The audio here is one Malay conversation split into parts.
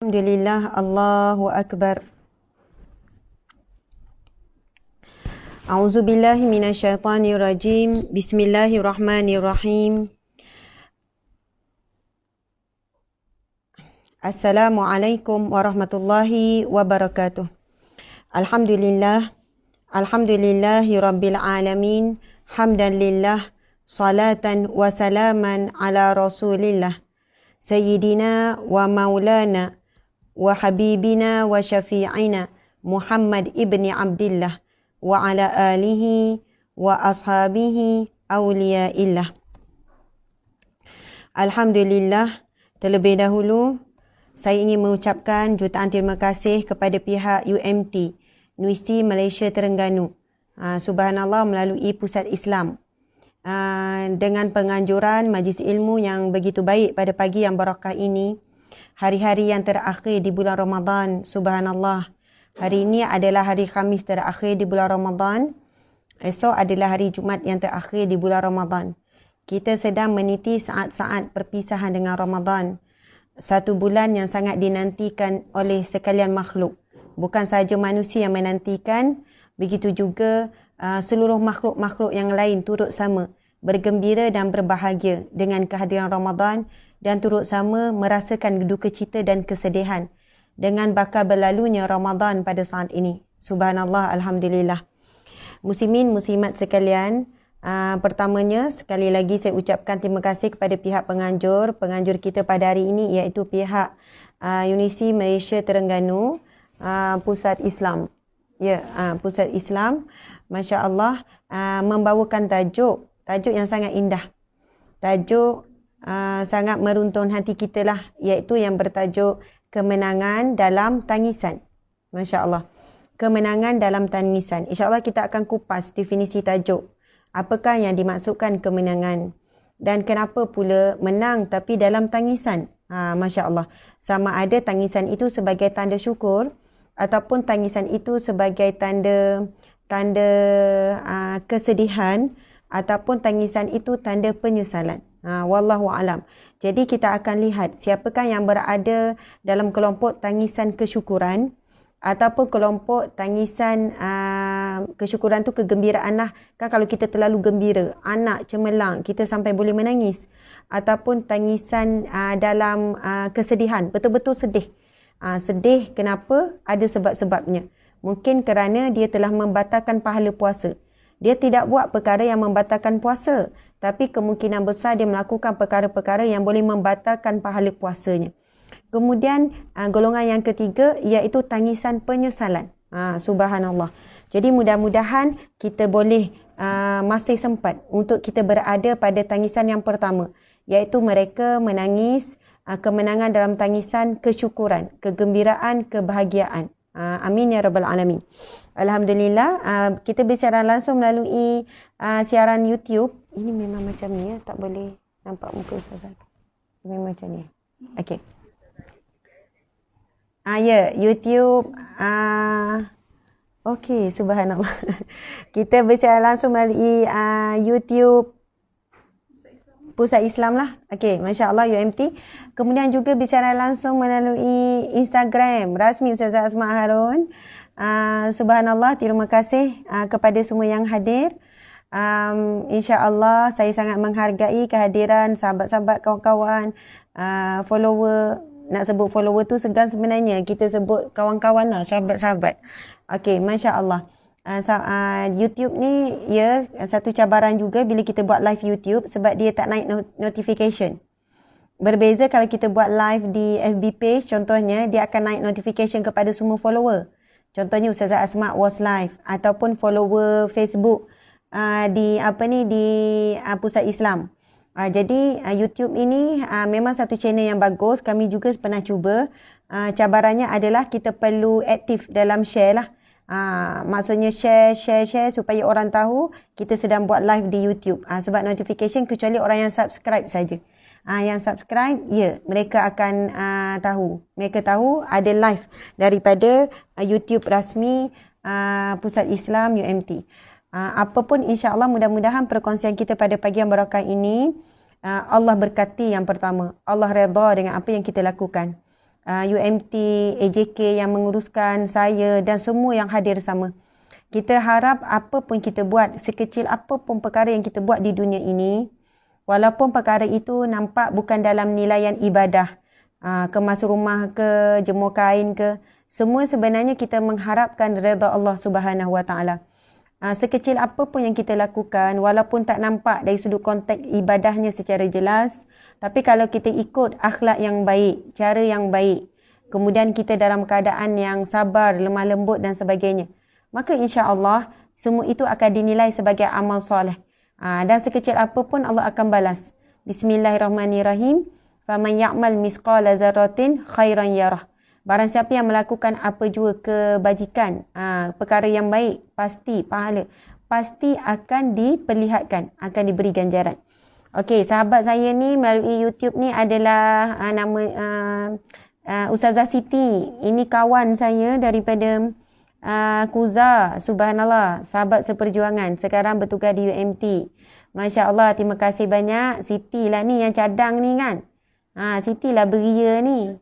Alhamdulillah, Allahu Akbar. A'udzubillahi minasyaitonirrajim. Bismillahirrahmanirrahim. Assalamualaikum warahmatullahi wabarakatuh. Alhamdulillah, alhamdulillahi rabbil alamin. Hamdan lillah, salatan wa salaman ala rasulillah. Sayyidina wa maulana wa habibina wa syafi'ina Muhammad ibni Abdillah wa ala alihi wa ashabihi awliyaillah. Alhamdulillah, terlebih dahulu saya ingin mengucapkan jutaan terima kasih kepada pihak UMT, Universiti Malaysia Terengganu, subhanallah, melalui Pusat Islam, dengan penganjuran majlis ilmu yang begitu baik pada pagi yang barakah ini. Hari-hari yang terakhir di bulan Ramadan, subhanallah. Hari ini adalah hari Khamis terakhir di bulan Ramadan. Esok adalah hari Jumaat yang terakhir di bulan Ramadan. Kita sedang meniti saat-saat perpisahan dengan Ramadan. Satu bulan yang sangat dinantikan oleh sekalian makhluk. Bukan sahaja manusia yang menantikan, begitu juga seluruh makhluk-makhluk yang lain turut sama bergembira dan berbahagia dengan kehadiran Ramadan dan turut sama merasakan duka cita dan kesedihan dengan bakal berlalunya Ramadan pada saat ini. Subhanallah, alhamdulillah. Muslimin, muslimat sekalian, pertamanya sekali lagi saya ucapkan terima kasih kepada pihak penganjur kita pada hari ini, iaitu pihak Universiti Malaysia Terengganu, Pusat Islam. Ya, Pusat Islam, Masya Allah, membawakan tajuk yang sangat indah. Tajuk sangat meruntun hati kita lah, iaitu yang bertajuk kemenangan dalam tangisan. Masya Allah, kemenangan dalam tangisan. InsyaAllah kita akan kupas definisi tajuk. Apakah yang dimaksudkan kemenangan? Dan kenapa pula menang tapi dalam tangisan? Masya Allah. Sama ada tangisan itu sebagai tanda syukur ataupun tangisan itu sebagai tanda kesedihan, ataupun tangisan itu tanda penyesalan. Wallahu alam. Jadi kita akan lihat siapakah yang berada dalam kelompok tangisan kesyukuran ataupun kelompok tangisan kesyukuran tu kegembiraan lah. Kan kalau kita terlalu gembira, anak cemerlang, kita sampai boleh menangis. Ataupun tangisan dalam kesedihan, betul-betul sedih. Sedih kenapa? Ada sebab-sebabnya. Mungkin kerana dia telah membatalkan pahala puasa. Dia tidak buat perkara yang membatalkan puasa, tapi kemungkinan besar dia melakukan perkara-perkara yang boleh membatalkan pahala puasanya. Kemudian golongan yang ketiga iaitu tangisan penyesalan. Subhanallah. Jadi mudah-mudahan kita boleh masih sempat untuk kita berada pada tangisan yang pertama, iaitu mereka menangis kemenangan dalam tangisan kesyukuran, kegembiraan, kebahagiaan. Amin ya rabbal alamin. Alhamdulillah, kita bersiaran langsung melalui siaran YouTube. Ini memang macam ni ya, tak boleh nampak muka Ustazah. Memang macam ni. Okey. Ya, YouTube. Okey, subhanallah. Kita bersiaran langsung melalui YouTube Pusat Islam lah. Okey, Masya Allah, UMT. Kemudian juga bersiaran langsung melalui Instagram rasmi Ustazah Asma Harun. Subhanallah, terima kasih kepada semua yang hadir. InsyaAllah saya sangat menghargai kehadiran sahabat-sahabat, kawan-kawan, follower. Nak sebut follower tu segan sebenarnya. Kita sebut kawan-kawan lah, sahabat-sahabat. Okey, Masya Allah. YouTube ni ya satu cabaran juga bila kita buat live YouTube, sebab dia tak naik notification. Berbeza kalau kita buat live di FB page, contohnya dia akan naik notification kepada semua follower. Contohnya Ustazah Asma was live, ataupun follower Facebook di Pusat Islam. Jadi YouTube ini memang satu channel yang bagus. Kami juga pernah cuba. Cabarannya adalah kita perlu aktif dalam share lah. Maksudnya share supaya orang tahu kita sedang buat live di YouTube. Sebab notification kecuali orang yang subscribe saja. Yang subscribe, ya, mereka akan tahu. Mereka tahu ada live daripada YouTube rasmi Pusat Islam UMT. Apapun, insya-Allah, mudah-mudahan perkongsian kita pada pagi yang barakah ini Allah berkati. Yang pertama, Allah redha dengan apa yang kita lakukan. UMT, AJK yang menguruskan, saya dan semua yang hadir sama. Kita harap apa pun kita buat, sekecil apa pun perkara yang kita buat di dunia ini, walaupun perkara itu nampak bukan dalam nilaian ibadah, kemas rumah ke, jemur kain ke, semua sebenarnya kita mengharapkan redha Allah Subhanahu Wa Taala. Sekecil apa pun yang kita lakukan, walaupun tak nampak dari sudut konteks ibadahnya secara jelas, tapi kalau kita ikut akhlak yang baik, cara yang baik, kemudian kita dalam keadaan yang sabar, lemah lembut dan sebagainya, maka insya-Allah semua itu akan dinilai sebagai amal soleh. Dan sekecil apa pun Allah akan balas. Bismillahirrahmanirrahim. Faman ya'mal misqala zarratin khairan yarah. Barang siapa yang melakukan apa jua kebajikan, perkara yang baik, pasti pahala, pasti akan diperlihatkan, akan diberi ganjaran. Okey, sahabat saya ni melalui YouTube ni adalah nama Ustazah Siti. Ini kawan saya daripada Kuza. Subhanallah, sahabat seperjuangan, sekarang bertugas di UMT. Masya Allah, terima kasih banyak. Siti lah ni yang cadang ni kan. Siti lah beria ni.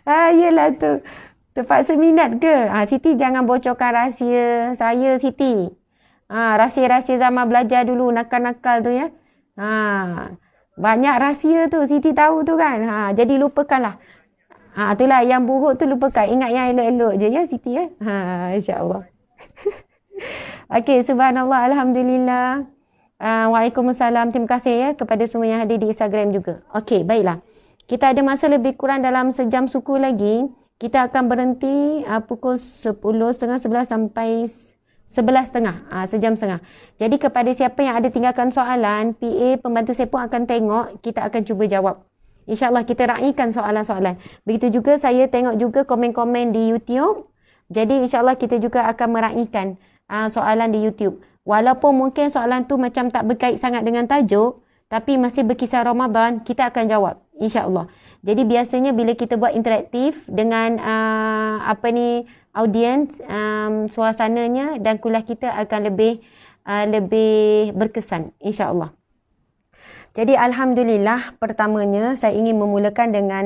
Yelah tu. Terpaksa minat ke? Siti jangan bocorkan rahsia saya, Siti. Rahsia-rahsia zaman belajar dulu, nakal-nakal tu ya. Banyak rahsia tu, Siti tahu tu kan. Jadi lupakanlah. Itulah yang buruk tu lupakan. Ingat yang elok-elok je ya, Siti ya. InsyaAllah. Okey, subhanallah, alhamdulillah. Waalaikumsalam. Terima kasih ya kepada semua yang hadir di Instagram juga. Okey, baiklah. Kita ada masa lebih kurang dalam sejam suku lagi. Kita akan berhenti pukul 10.30, 11 sampai 11.30. Sejam setengah. Jadi kepada siapa yang ada tinggalkan soalan, PA, pembantu saya pun akan tengok. Kita akan cuba jawab. InsyaAllah kita raikan soalan-soalan. Begitu juga saya tengok juga komen-komen di YouTube. Jadi insyaAllah kita juga akan meraikan soalan di YouTube. Walaupun mungkin soalan tu macam tak berkait sangat dengan tajuk, tapi masih berkisar Ramadan, kita akan jawab. InsyaAllah. Jadi biasanya bila kita buat interaktif dengan audiens, suasananya dan kuliah kita akan lebih berkesan. InsyaAllah. Jadi alhamdulillah, pertamanya saya ingin memulakan dengan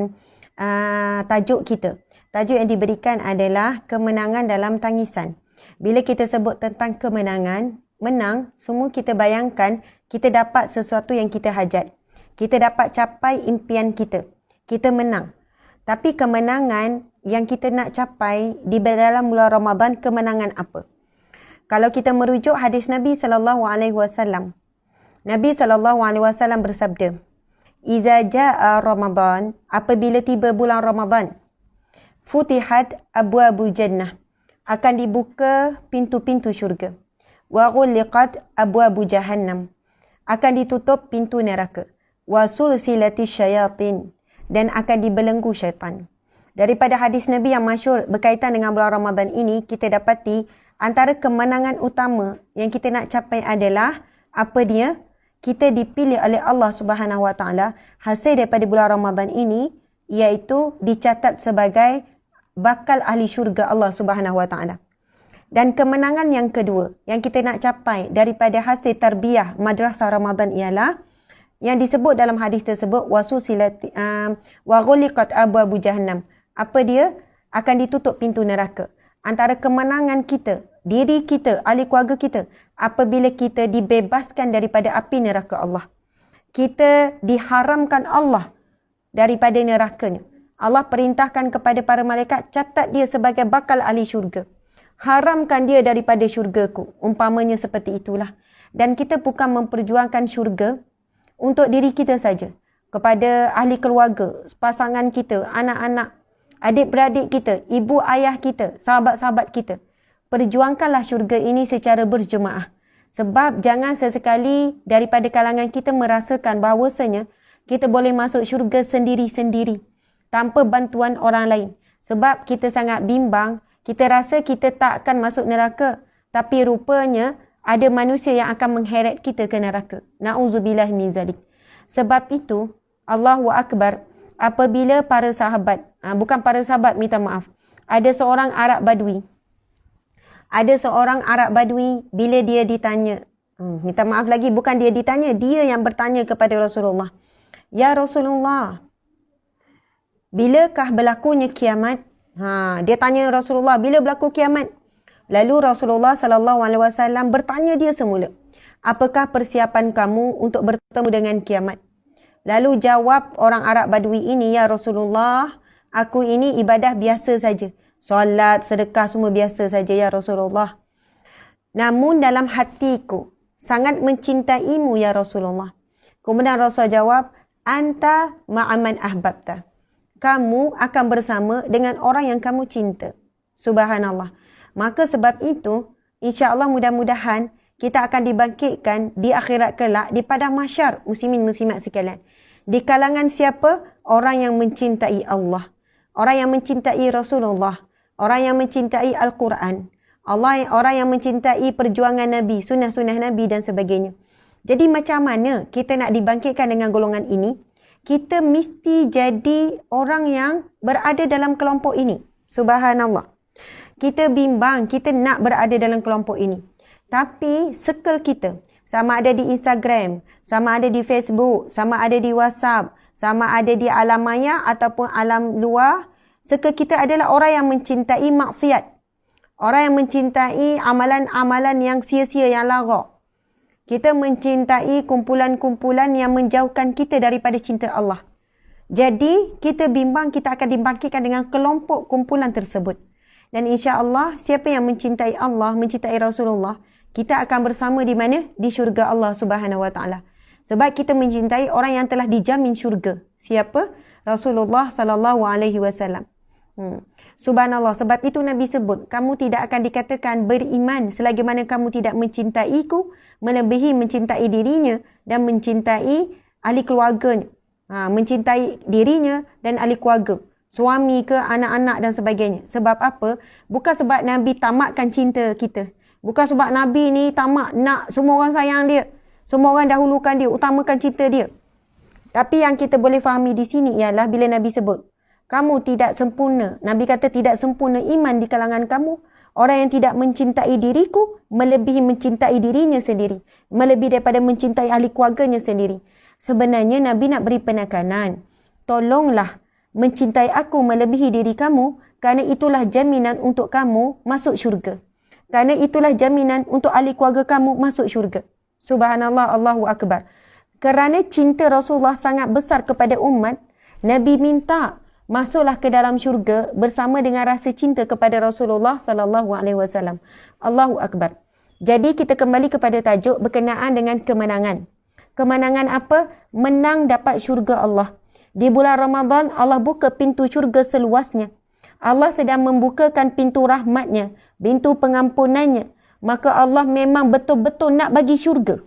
tajuk kita. Tajuk yang diberikan adalah kemenangan dalam tangisan. Bila kita sebut tentang kemenangan, menang, semua kita bayangkan kita dapat sesuatu yang kita hajat. Kita dapat capai impian kita. Kita menang. Tapi kemenangan yang kita nak capai di dalam bulan Ramadan, kemenangan apa? Kalau kita merujuk hadis Nabi SAW, Nabi SAW bersabda, "Iza jaa Ramadan," apabila tiba bulan Ramadan, "Futihat abwabu jannah," akan dibuka pintu-pintu syurga. "Wa ghulliqat abwabu jahannam," akan ditutup pintu neraka. "Wa sulsilati syayatin," dan akan dibelenggu syaitan. Daripada hadis Nabi yang masyhur berkaitan dengan bulan Ramadan ini, kita dapati antara kemenangan utama yang kita nak capai adalah apa dia? Kita dipilih oleh Allah Subhanahu Wa Taala hasil daripada bulan Ramadan ini, iaitu dicatat sebagai bakal ahli syurga Allah Subhanahu Wa Taala. Dan kemenangan yang kedua yang kita nak capai daripada hasil tarbiyah madrasah Ramadan ialah yang disebut dalam hadis tersebut, wa ghuliqat abwabu jahannam. Apa dia? Akan ditutup pintu neraka. Antara kemenangan kita, diri kita, ahli keluarga kita, apabila kita dibebaskan daripada api neraka Allah. Kita diharamkan Allah daripada nerakanya. Allah perintahkan kepada para malaikat, catat dia sebagai bakal ahli syurga. Haramkan dia daripada syurgaku. Umpamanya seperti itulah. Dan kita bukan memperjuangkan syurga untuk diri kita saja. Kepada ahli keluarga, pasangan kita, anak-anak, adik-beradik kita, ibu ayah kita, sahabat-sahabat kita. Perjuangkanlah syurga ini secara berjemaah. Sebab jangan sesekali daripada kalangan kita merasakan bahawasanya kita boleh masuk syurga sendiri-sendiri tanpa bantuan orang lain. Sebab kita sangat bimbang, kita rasa kita tak akan masuk neraka. Tapi rupanya ada manusia yang akan mengheret kita ke neraka. Na'udzubillah min zalik. Sebab itu, Allahu Akbar, apabila para sahabat, bukan para sahabat, minta maaf, ada seorang Arab Badui. Ada seorang Arab Badui, bila dia ditanya, minta maaf lagi, bukan dia ditanya, dia yang bertanya kepada Rasulullah. Ya Rasulullah, bilakah berlakunya kiamat? Dia tanya Rasulullah, bila berlaku kiamat? Lalu Rasulullah SAW bertanya dia semula, apakah persiapan kamu untuk bertemu dengan kiamat? Lalu jawab orang Arab Badui ini, ya Rasulullah, aku ini ibadah biasa saja. Solat, sedekah semua biasa saja ya Rasulullah. Namun dalam hatiku sangat mencintaimu ya Rasulullah. Kemudian Rasul jawab, anta ma'aman ahbabta. Kamu akan bersama dengan orang yang kamu cinta. Subhanallah. Maka sebab itu, insya-Allah mudah-mudahan kita akan dibangkitkan di akhirat kelak di padang mahsyar, muslimin muslimat sekalian. Di kalangan siapa? Orang yang mencintai Allah. Orang yang mencintai Rasulullah. Orang yang mencintai Al-Quran. Orang yang mencintai perjuangan Nabi, sunnah-sunnah Nabi dan sebagainya. Jadi macam mana kita nak dibangkitkan dengan golongan ini? Kita mesti jadi orang yang berada dalam kelompok ini. Subhanallah. Kita bimbang, kita nak berada dalam kelompok ini. Tapi circle kita, sama ada di Instagram, sama ada di Facebook, sama ada di WhatsApp, sama ada di alam maya ataupun alam luar, circle kita adalah orang yang mencintai maksiat. Orang yang mencintai amalan-amalan yang sia-sia, yang lara. Kita mencintai kumpulan-kumpulan yang menjauhkan kita daripada cinta Allah. Jadi, kita bimbang kita akan dibangkitkan dengan kelompok kumpulan tersebut. Dan insya-Allah, siapa yang mencintai Allah, mencintai Rasulullah, kita akan bersama di mana? Di syurga Allah Subhanahu Wa Taala. Sebab kita mencintai orang yang telah dijamin syurga. Siapa? Rasulullah sallallahu alaihi wasallam. Subhanallah, sebab itu Nabi sebut, kamu tidak akan dikatakan beriman selagi mana kamu tidak mencintaiku, melebihi mencintai dirinya dan mencintai ahli keluarganya. Mencintai dirinya dan ahli keluarga. Suami ke, anak-anak dan sebagainya. Sebab apa? Bukan sebab Nabi tamatkan cinta kita. Bukan sebab Nabi ni tamat nak semua orang sayang dia. Semua orang dahulukan dia, utamakan cinta dia. Tapi yang kita boleh fahami di sini ialah bila Nabi sebut, kamu tidak sempurna. Nabi kata tidak sempurna iman di kalangan kamu. Orang yang tidak mencintai diriku, melebihi mencintai dirinya sendiri. Melebihi daripada mencintai ahli keluarganya sendiri. Sebenarnya Nabi nak beri penekanan. Tolonglah mencintai aku melebihi diri kamu, kerana itulah jaminan untuk kamu masuk syurga. Kerana itulah jaminan untuk ahli keluarga kamu masuk syurga. Subhanallah, Allahu Akbar. Kerana cinta Rasulullah sangat besar kepada umat, Nabi minta masuklah ke dalam syurga bersama dengan rasa cinta kepada Rasulullah sallallahu alaihi wasallam. Allahu Akbar. Jadi kita kembali kepada tajuk berkenaan dengan kemenangan. Kemenangan apa? Menang dapat syurga Allah. Di bulan Ramadan, Allah buka pintu syurga seluasnya. Allah sedang membukakan pintu rahmatnya, pintu pengampunannya. Maka Allah memang betul-betul nak bagi syurga.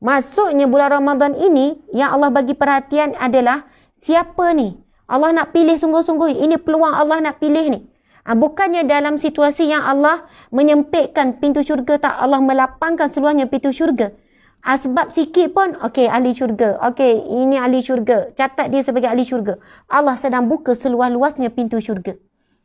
Maksudnya bulan Ramadan ini, yang Allah bagi perhatian adalah siapa ni? Allah nak pilih sungguh-sungguh. Ini peluang Allah nak pilih ni. Bukannya dalam situasi yang Allah menyempitkan pintu syurga, tak. Allah melapangkan seluruhnya pintu syurga. Sebab sikit pun, okey, ahli syurga. Okey, ini ahli syurga. Catat dia sebagai ahli syurga. Allah sedang buka seluas-luasnya pintu syurga.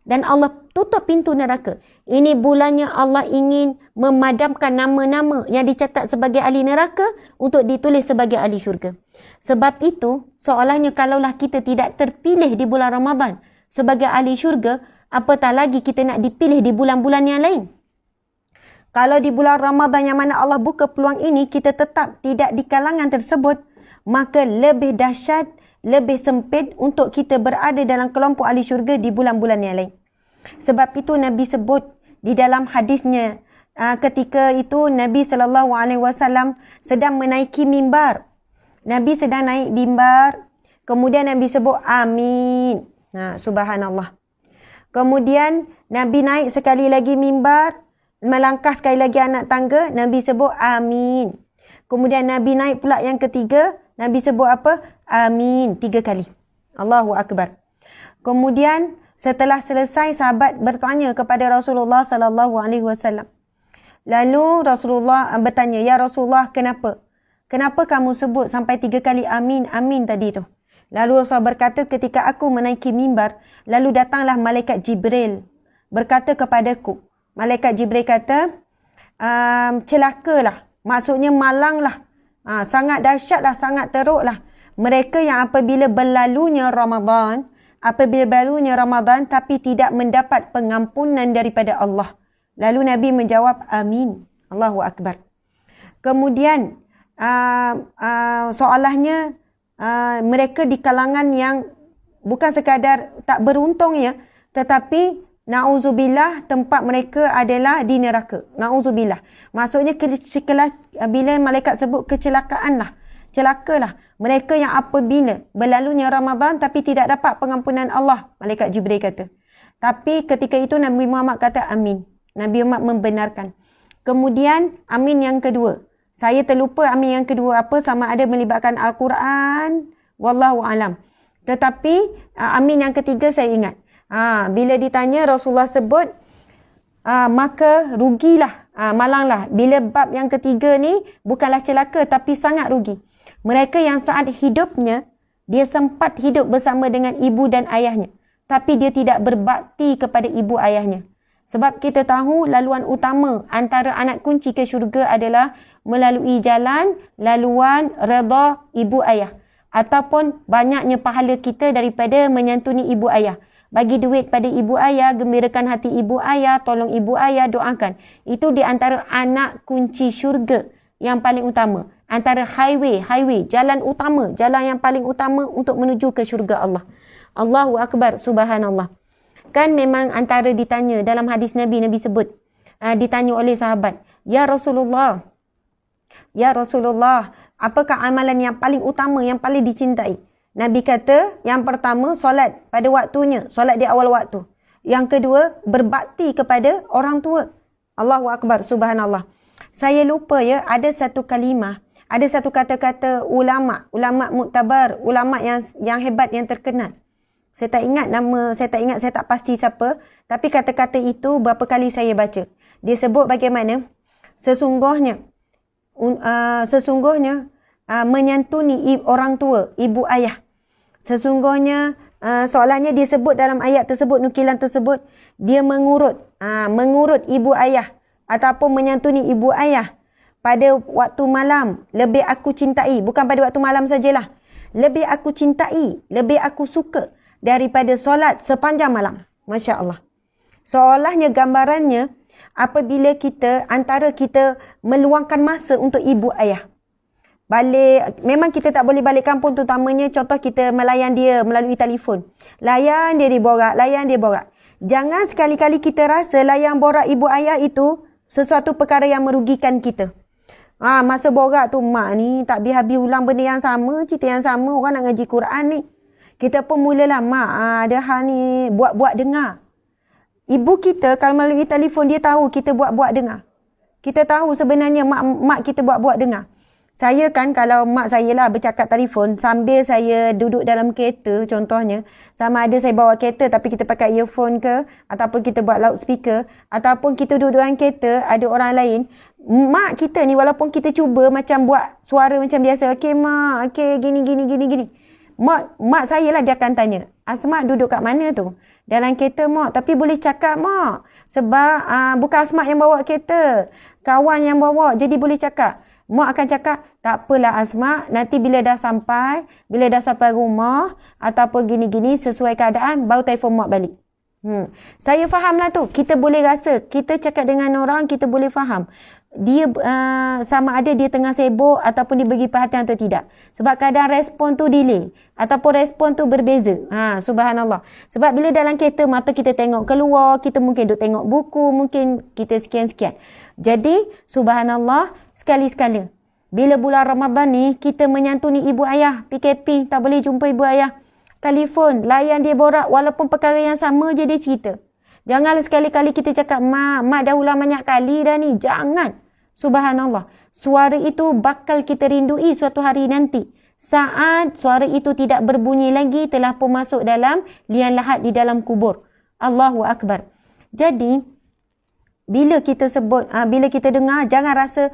Dan Allah tutup pintu neraka. Ini bulannya Allah ingin memadamkan nama-nama yang dicatat sebagai ahli neraka untuk ditulis sebagai ahli syurga. Sebab itu, seolahnya kalaulah kita tidak terpilih di bulan Ramadan sebagai ahli syurga, apatah lagi kita nak dipilih di bulan-bulan yang lain. Kalau di bulan Ramadan yang mana Allah buka peluang ini, kita tetap tidak di kalangan tersebut, maka lebih dahsyat, lebih sempit untuk kita berada dalam kelompok ahli syurga di bulan-bulan yang lain. Sebab itu Nabi sebut di dalam hadisnya, ketika itu Nabi SAW sedang menaiki mimbar. Nabi sedang naik mimbar, kemudian Nabi sebut amin. Subhanallah. Kemudian Nabi naik sekali lagi mimbar, melangkah sekali lagi anak tangga, Nabi sebut amin. Kemudian Nabi naik pula yang ketiga, Nabi sebut apa? Amin. 3 kali. Allahu Akbar. Kemudian setelah selesai, sahabat bertanya kepada Rasulullah sallallahu alaihi wasallam. Lalu Rasulullah bertanya, "Ya Rasulullah, kenapa? Kenapa kamu sebut sampai 3 kali amin, amin tadi tu?" Lalu Rasulullah berkata, ketika aku menaiki mimbar, lalu datanglah malaikat Jibril berkata kepadaku. Malaikat Jibril kata, celakalah. Maksudnya malanglah. Sangat dahsyatlah, sangat teruklah mereka yang apabila berlalunya Ramadan, apabila berlalunya Ramadan tapi tidak mendapat pengampunan daripada Allah. Lalu Nabi menjawab, amin. Allahu Akbar. Kemudian, soalannya, mereka di kalangan yang bukan sekadar tak beruntung ya, tetapi na'udzubillah tempat mereka adalah di neraka. Na'udzubillah. Maksudnya bila malaikat sebut kecelakaan lah. Celakalah mereka yang apabila berlalunya Ramadan tapi tidak dapat pengampunan Allah. Malaikat Jibril kata. Tapi ketika itu Nabi Muhammad kata amin. Nabi Muhammad membenarkan. Kemudian amin yang kedua. Saya terlupa amin yang kedua apa, sama ada melibatkan Al-Quran. Wallahu alam. Tetapi amin yang ketiga saya ingat. Bila ditanya Rasulullah sebut, maka rugilah, malanglah. Bila bab yang ketiga ni bukanlah celaka tapi sangat rugi. Mereka yang saat hidupnya, dia sempat hidup bersama dengan ibu dan ayahnya. Tapi dia tidak berbakti kepada ibu ayahnya. Sebab kita tahu laluan utama antara anak kunci ke syurga adalah melalui jalan, laluan redha ibu ayah. Ataupun banyaknya pahala kita daripada menyantuni ibu ayah. Bagi duit pada ibu ayah, gembirakan hati ibu ayah, tolong ibu ayah, doakan. Itu di antara anak kunci syurga yang paling utama. Antara highway, jalan utama, jalan yang paling utama untuk menuju ke syurga Allah. Allahu Akbar, subhanallah. Kan memang antara ditanya dalam hadis Nabi sebut, ditanya oleh sahabat, Ya Rasulullah, apakah amalan yang paling utama, yang paling dicintai? Nabi kata, yang pertama, solat pada waktunya, solat di awal waktu. Yang kedua, berbakti kepada orang tua. Allahu Akbar, subhanallah. Saya lupa ya, ada satu kalimah, ada satu kata-kata ulama muktabar, ulama yang hebat, yang terkenal. Saya tak ingat nama, saya tak pasti siapa, tapi kata-kata itu berapa kali saya baca. Dia sebut bagaimana sesungguhnya menyantuni orang tua, ibu ayah. Sesungguhnya soalannya dia sebut dalam ayat tersebut, nukilan tersebut, dia mengurut ibu ayah ataupun menyantuni ibu ayah pada waktu malam lebih aku cintai. Bukan pada waktu malam sajalah. Lebih aku cintai, lebih aku suka daripada solat sepanjang malam. Masya Allah. Seolahnya gambarannya apabila antara kita meluangkan masa untuk ibu ayah. Memang kita tak boleh balik kampung, terutamanya contoh kita melayan dia melalui telefon. Layan dia borak. Jangan sekali-kali kita rasa layan borak ibu ayah itu sesuatu perkara yang merugikan kita. Masa borak tu, mak ni tak habis-habis ulang benda yang sama, cerita yang sama, orang nak ngaji Quran ni. Kita pun mulalah, mak ada hal ni, buat-buat dengar. Ibu kita kalau melalui telefon, dia tahu kita buat-buat dengar. Kita tahu sebenarnya mak kita buat-buat dengar. Saya kan kalau mak saya lah bercakap telefon sambil saya duduk dalam kereta contohnya, sama ada saya bawa kereta tapi kita pakai earphone ke, ataupun kita buat loudspeaker, ataupun kita duduk dalam kereta ada orang lain, mak kita ni walaupun kita cuba macam buat suara macam biasa, okey mak, okey gini. Mak saya lah dia akan tanya, Asma duduk kat mana tu? Dalam kereta mak, tapi boleh cakap mak. Sebab bukan Asma yang bawa kereta, kawan yang bawa, jadi boleh cakap. Mak akan cakap, tak apalah Asma, nanti bila dah sampai rumah ataupun gini-gini sesuai keadaan, baru telefon mak balik. Saya faham lah tu. Kita boleh rasa, kita cakap dengan orang, kita boleh faham. Dia sama ada dia tengah sibuk ataupun dia bagi perhatian atau tidak. Sebab kadang respon tu delay ataupun respon tu berbeza. Subhanallah. Sebab bila dalam kereta, mata kita tengok keluar, kita mungkin duk tengok buku, mungkin kita sekian-sekian. Jadi, subhanallah, sekali-sekala. Bila bulan Ramadan ni, kita menyantuni ibu ayah. PKP, tak boleh jumpa ibu ayah. Telefon, layan dia borak, walaupun perkara yang sama je dia cerita. Janganlah sekali-kali kita cakap, mak dah ulang banyak kali dah ni. Jangan. Subhanallah. Suara itu bakal kita rindui suatu hari nanti. Saat suara itu tidak berbunyi lagi, telah pun masuk dalam liang lahat di dalam kubur. Allahu Akbar. Jadi, bila kita dengar, jangan rasa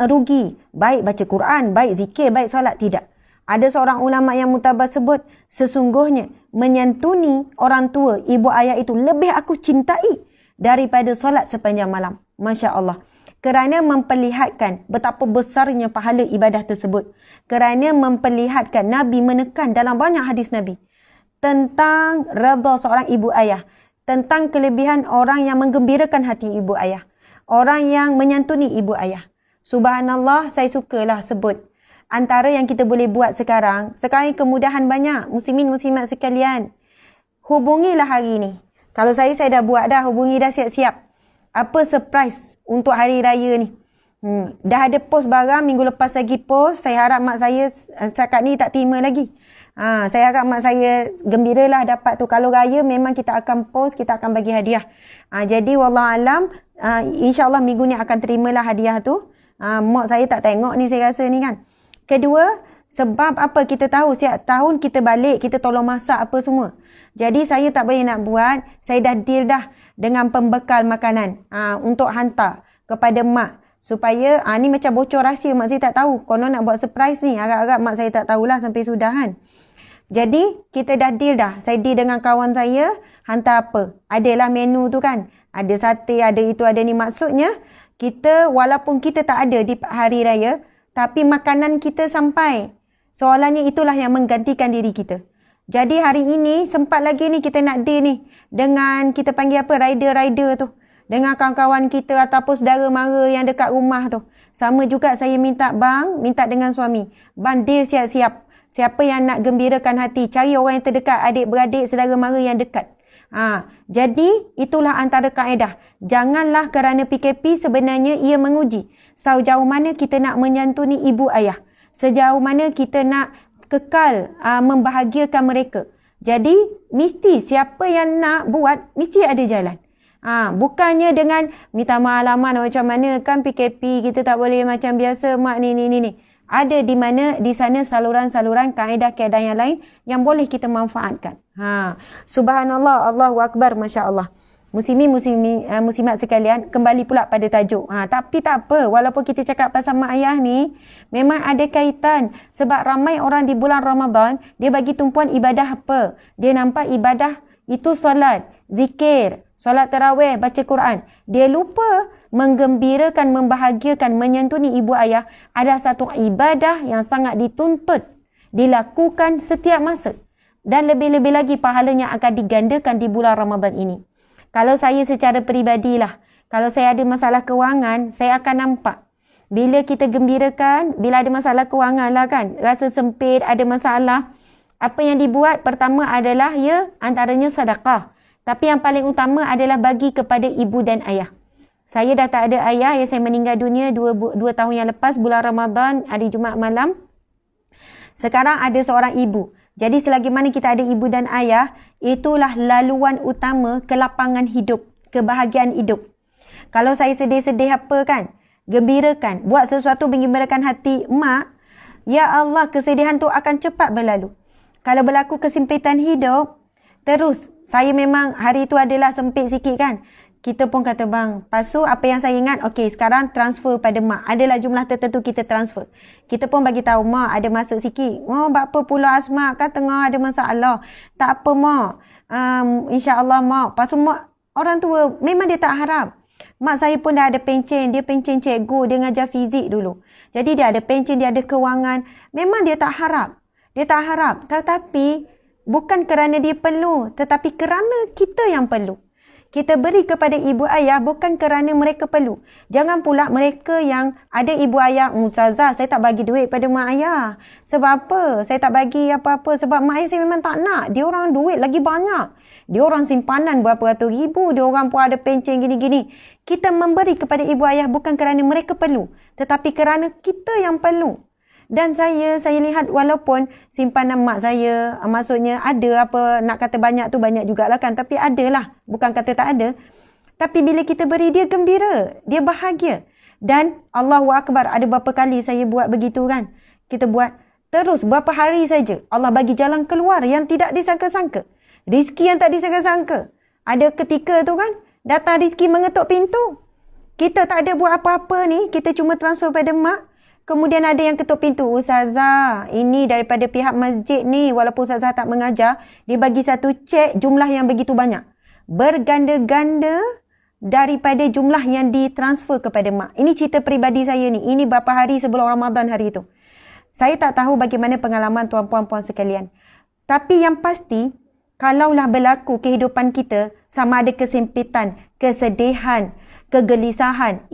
rugi. Baik baca Quran, baik zikir, baik solat. Tidak. Ada seorang ulama yang mutabar sebut, sesungguhnya menyantuni orang tua, ibu ayah itu lebih aku cintai daripada solat sepanjang malam. Masya Allah. Kerana memperlihatkan betapa besarnya pahala ibadah tersebut. Kerana memperlihatkan Nabi menekan dalam banyak hadis Nabi. tentang redha seorang ibu ayah, tentang kelebihan orang yang menggembirakan hati ibu ayah, orang yang menyantuni ibu ayah. Subhanallah, saya sukalah sebut antara yang kita boleh buat sekarang ni kemudahan banyak. Muslimin muslimat sekalian, hubungilah hari ni. Kalau saya dah buat dah, hubungi dah, siap-siap. Apa surprise untuk hari raya ni? Dah ada post barang, minggu lepas lagi post. Saya harap mak saya setakat ni tak terima lagi. Saya harap mak saya gembiralah dapat tu. Kalau raya memang kita akan post, kita akan bagi hadiah. Jadi wallahualam, insyaAllah minggu ni akan terimalah hadiah tu. Mak saya tak tengok ni, saya rasa ni kan. Kedua, sebab apa, kita tahu setiap tahun kita balik, kita tolong masak apa semua. Jadi saya tak boleh nak buat, saya dah deal dah dengan pembekal makanan untuk hantar kepada mak. Supaya, ni macam bocor rahsia, mak saya tak tahu. Konon nak buat surprise ni, harap-harap mak saya tak tahulah sampai sudah kan. Jadi, kita dah deal dah. Saya deal dengan kawan saya, hantar apa. Adalah menu tu kan. Ada sate, ada itu, ada ni. Maksudnya, kita walaupun kita tak ada di hari raya, tapi makanan kita sampai. Soalannya itulah yang menggantikan diri kita. Jadi hari ini sempat lagi ni kita nak deal ni dengan kita panggil apa, rider-rider tu. Dengan kawan-kawan kita ataupun saudara mara yang dekat rumah tu. Sama juga saya minta dengan suami. Bang, deal siap-siap. Siapa yang nak gembirakan hati, cari orang yang terdekat, adik-beradik, saudara mara yang dekat. Jadi itulah antara kaedah. Janganlah kerana PKP sebenarnya ia menguji sejauh mana kita nak menyantuni ibu ayah, sejauh mana kita nak kekal membahagiakan mereka. Jadi mesti siapa yang nak buat mesti ada jalan. Bukannya dengan minta maaf macam mana kan PKP kita tak boleh macam biasa mak ni. Ada di mana di sana saluran-saluran kaedah-kaedah yang lain yang boleh kita manfaatkan. Subhanallah, Allahu Akbar, Masya Allah. Muslimat sekalian, kembali pula pada tajuk. Tapi tak apa, walaupun kita cakap pasal mak ayah ni, memang ada kaitan. Sebab ramai orang di bulan Ramadan, dia bagi tumpuan ibadah apa? Dia nampak ibadah itu solat, zikir, solat tarawih, baca Quran. Dia lupa menggembirakan, membahagiakan, menyantuni ibu ayah adalah satu ibadah yang sangat dituntut dilakukan setiap masa. Dan lebih-lebih lagi pahalanya akan digandakan di bulan Ramadan ini. Kalau saya secara peribadilah, kalau saya ada masalah kewangan, saya akan nampak. Bila kita gembirakan, bila ada masalah kewangan lah kan, rasa sempit, ada masalah, apa yang dibuat pertama adalah antaranya sedekah. Tapi yang paling utama adalah bagi kepada ibu dan ayah. Saya dah tak ada ayah, saya meninggal dunia 2 tahun yang lepas, bulan Ramadan, hari Jumaat malam. Sekarang ada seorang ibu. Jadi selagi mana kita ada ibu dan ayah, itulah laluan utama kelapangan hidup, kebahagiaan hidup. Kalau saya sedih-sedih apa kan, gembirakan, buat sesuatu menggembirakan hati mak, ya Allah, kesedihan tu akan cepat berlalu. Kalau berlaku kesempitan hidup, terus saya memang hari itu adalah sempit sikit kan. Kita pun kata bang, pasu apa yang saya ingat, okey sekarang transfer pada mak. Adalah jumlah tertentu kita transfer. Kita pun bagi tahu mak ada masuk sikit. Apa pula Asma kan tengah ada masalah. Tak apa mak. InsyaAllah mak. Pasu mak orang tua memang dia tak harap. Mak saya pun dah ada pencen. Dia pencen cikgu. Dia ngajar fizik dulu. Jadi dia ada pencen, dia ada kewangan. Memang dia tak harap. Dia tak harap. Tetapi bukan kerana dia perlu. Tetapi kerana kita yang perlu. Kita beri kepada ibu ayah bukan kerana mereka perlu. Jangan pula mereka yang ada ibu ayah, Ustazah, saya tak bagi duit pada mak ayah. Sebab apa? Saya tak bagi apa-apa. Sebab mak ayah saya memang tak nak. Dia orang duit lagi banyak. Dia orang simpanan berapa ratus ribu. Dia orang pun ada pencen gini-gini. Kita memberi kepada ibu ayah bukan kerana mereka perlu. Tetapi kerana kita yang perlu. Dan saya lihat walaupun simpanan mak saya, maksudnya ada apa, nak kata banyak tu banyak jugalah kan. Tapi adalah, bukan kata tak ada. Tapi bila kita beri, dia gembira, dia bahagia. Dan Allahu Akbar, ada berapa kali saya buat begitu kan. Kita buat terus berapa hari saja. Allah bagi jalan keluar yang tidak disangka-sangka. Rizki yang tak disangka-sangka. Ada ketika tu kan, datang rizki mengetuk pintu. Kita tak ada buat apa-apa ni, kita cuma transfer pada mak. Kemudian ada yang ketuk pintu, Ustazah, ini daripada pihak masjid ni, walaupun Ustazah tak mengajar, dia bagi satu cek jumlah yang begitu banyak. Berganda-ganda daripada jumlah yang ditransfer kepada mak. Ini cerita peribadi saya ni. Ini berapa hari sebelum Ramadan hari itu. Saya tak tahu bagaimana pengalaman tuan-puan puan sekalian. Tapi yang pasti, kalaulah berlaku kehidupan kita, sama ada kesempitan, kesedihan, kegelisahan,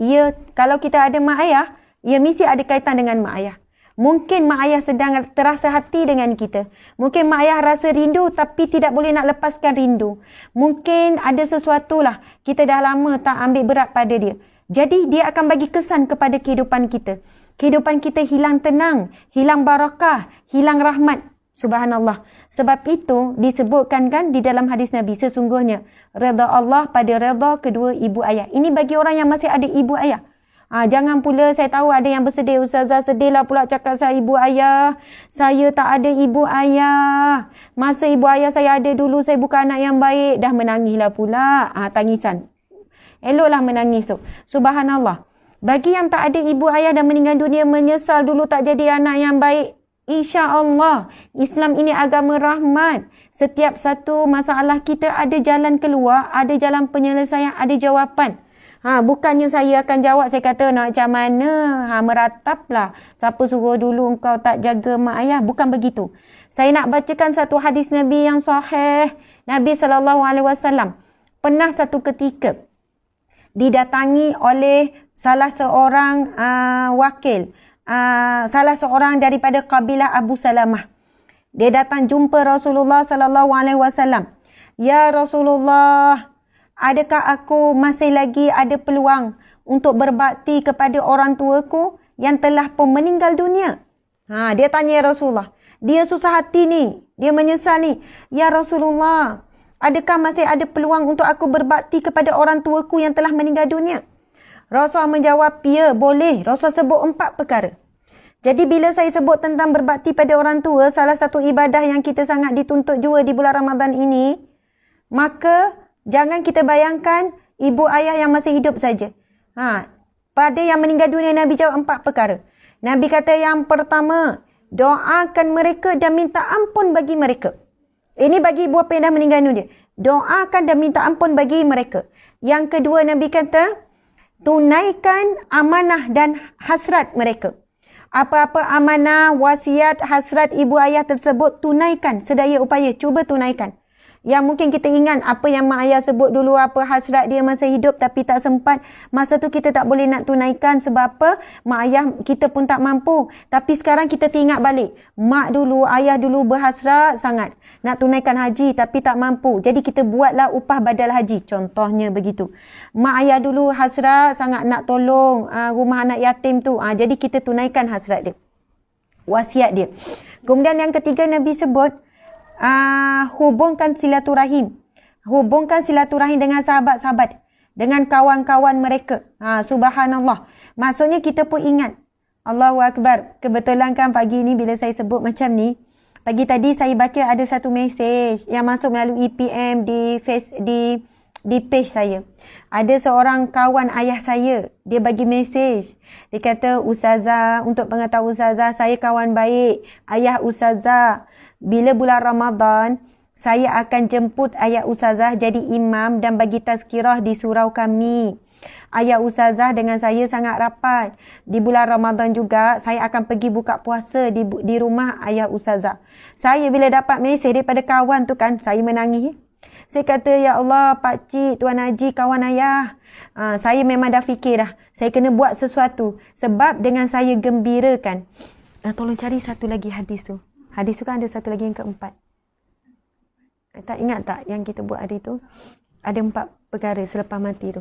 kalau kita ada mak ayah, mesti ada kaitan dengan mak ayah. Mungkin mak ayah sedang terasa hati dengan kita. Mungkin mak ayah rasa rindu tapi tidak boleh nak lepaskan rindu. Mungkin ada sesuatu lah, kita dah lama tak ambil berat pada dia. Jadi dia akan bagi kesan kepada kehidupan kita. Kehidupan kita hilang tenang, hilang barakah, hilang rahmat. Subhanallah. Sebab itu disebutkan kan di dalam hadis Nabi, sesungguhnya redha Allah pada redha kedua ibu ayah. Ini bagi orang yang masih ada ibu ayah. Jangan pula saya tahu ada yang bersedih, ustazah sedihlah pula cakap saya ibu ayah. Saya tak ada ibu ayah. Masa ibu ayah saya ada dulu, saya bukan anak yang baik. Dah menangislah pula. Tangisan. Eloklah menangis tu. Subhanallah. Bagi yang tak ada ibu ayah dan meninggal dunia, menyesal dulu tak jadi anak yang baik. InsyaAllah, Islam ini agama rahmat. Setiap satu masalah kita ada jalan keluar, ada jalan penyelesaian, ada jawapan. Bukannya saya akan jawab, saya kata nak macam mana? Merataplah. Siapa suruh dulu engkau tak jaga mak ayah? Bukan begitu. Saya nak bacakan satu hadis Nabi yang sahih. Nabi SAW pernah satu ketika didatangi oleh salah seorang wakil, salah seorang daripada kabilah Abu Salamah. Dia datang jumpa Rasulullah SAW. Ya Rasulullah, adakah aku masih lagi ada peluang untuk berbakti kepada orang tuaku yang telah pun meninggal dunia? Dia tanya ya Rasulullah. Dia susah hati ni. Dia menyesal ni. Ya Rasulullah, adakah masih ada peluang untuk aku berbakti kepada orang tuaku yang telah meninggal dunia? Rasulullah menjawab, ya boleh. Rasulullah sebut 4 perkara. Jadi bila saya sebut tentang berbakti pada orang tua, salah satu ibadah yang kita sangat dituntut juga di bulan Ramadan ini, maka jangan kita bayangkan ibu ayah yang masih hidup saja. Pada yang meninggal dunia, Nabi jawab 4 perkara. Nabi kata yang pertama, doakan mereka dan minta ampun bagi mereka. Ini bagi ibu bapa yang dah meninggal dunia. Doakan dan minta ampun bagi mereka. Yang kedua, Nabi kata, tunaikan amanah dan hasrat mereka. Apa-apa amanah, wasiat, hasrat ibu ayah tersebut, tunaikan sedaya upaya. Cuba tunaikan. Yang mungkin kita ingat apa yang mak ayah sebut dulu, apa hasrat dia masa hidup tapi tak sempat. Masa tu kita tak boleh nak tunaikan sebab apa? Mak ayah kita pun tak mampu. Tapi sekarang kita teringat balik. Mak dulu, ayah dulu berhasrat sangat nak tunaikan haji tapi tak mampu. Jadi kita buatlah upah badal haji. Contohnya begitu. Mak ayah dulu hasrat sangat nak tolong rumah anak yatim tu. Jadi kita tunaikan hasrat dia. Wasiat dia. Kemudian yang ketiga Nabi sebut, hubungkan silaturahim. Hubungkan silaturahim dengan sahabat-sahabat, dengan kawan-kawan mereka. Subhanallah. Maksudnya kita pun ingat. Allahu Akbar. Kebetulan kan pagi ni bila saya sebut macam ni, pagi tadi saya baca ada satu mesej yang masuk melalui PM di page saya. Ada seorang kawan ayah saya, dia bagi mesej. Dia kata, Ustazah, untuk pengetahuan Ustazah, saya kawan baik ayah Ustazah. Bila bulan Ramadan, saya akan jemput ayah Ustazah jadi imam dan bagi tazkirah di surau kami. Ayah Ustazah dengan saya sangat rapat. Di bulan Ramadan juga, saya akan pergi buka puasa di rumah ayah Ustazah. Saya bila dapat mesej daripada kawan tu kan, saya menangis. Saya kata, ya Allah, Pak Cik, Tuan Haji, kawan ayah. Saya memang dah fikir dah. Saya kena buat sesuatu. Sebab dengan saya gembirakan. Tolong cari satu lagi hadis tu. Hadis tu kan ada satu lagi yang keempat. Tak ingat tak yang kita buat hari tu? Ada 4 perkara selepas mati tu.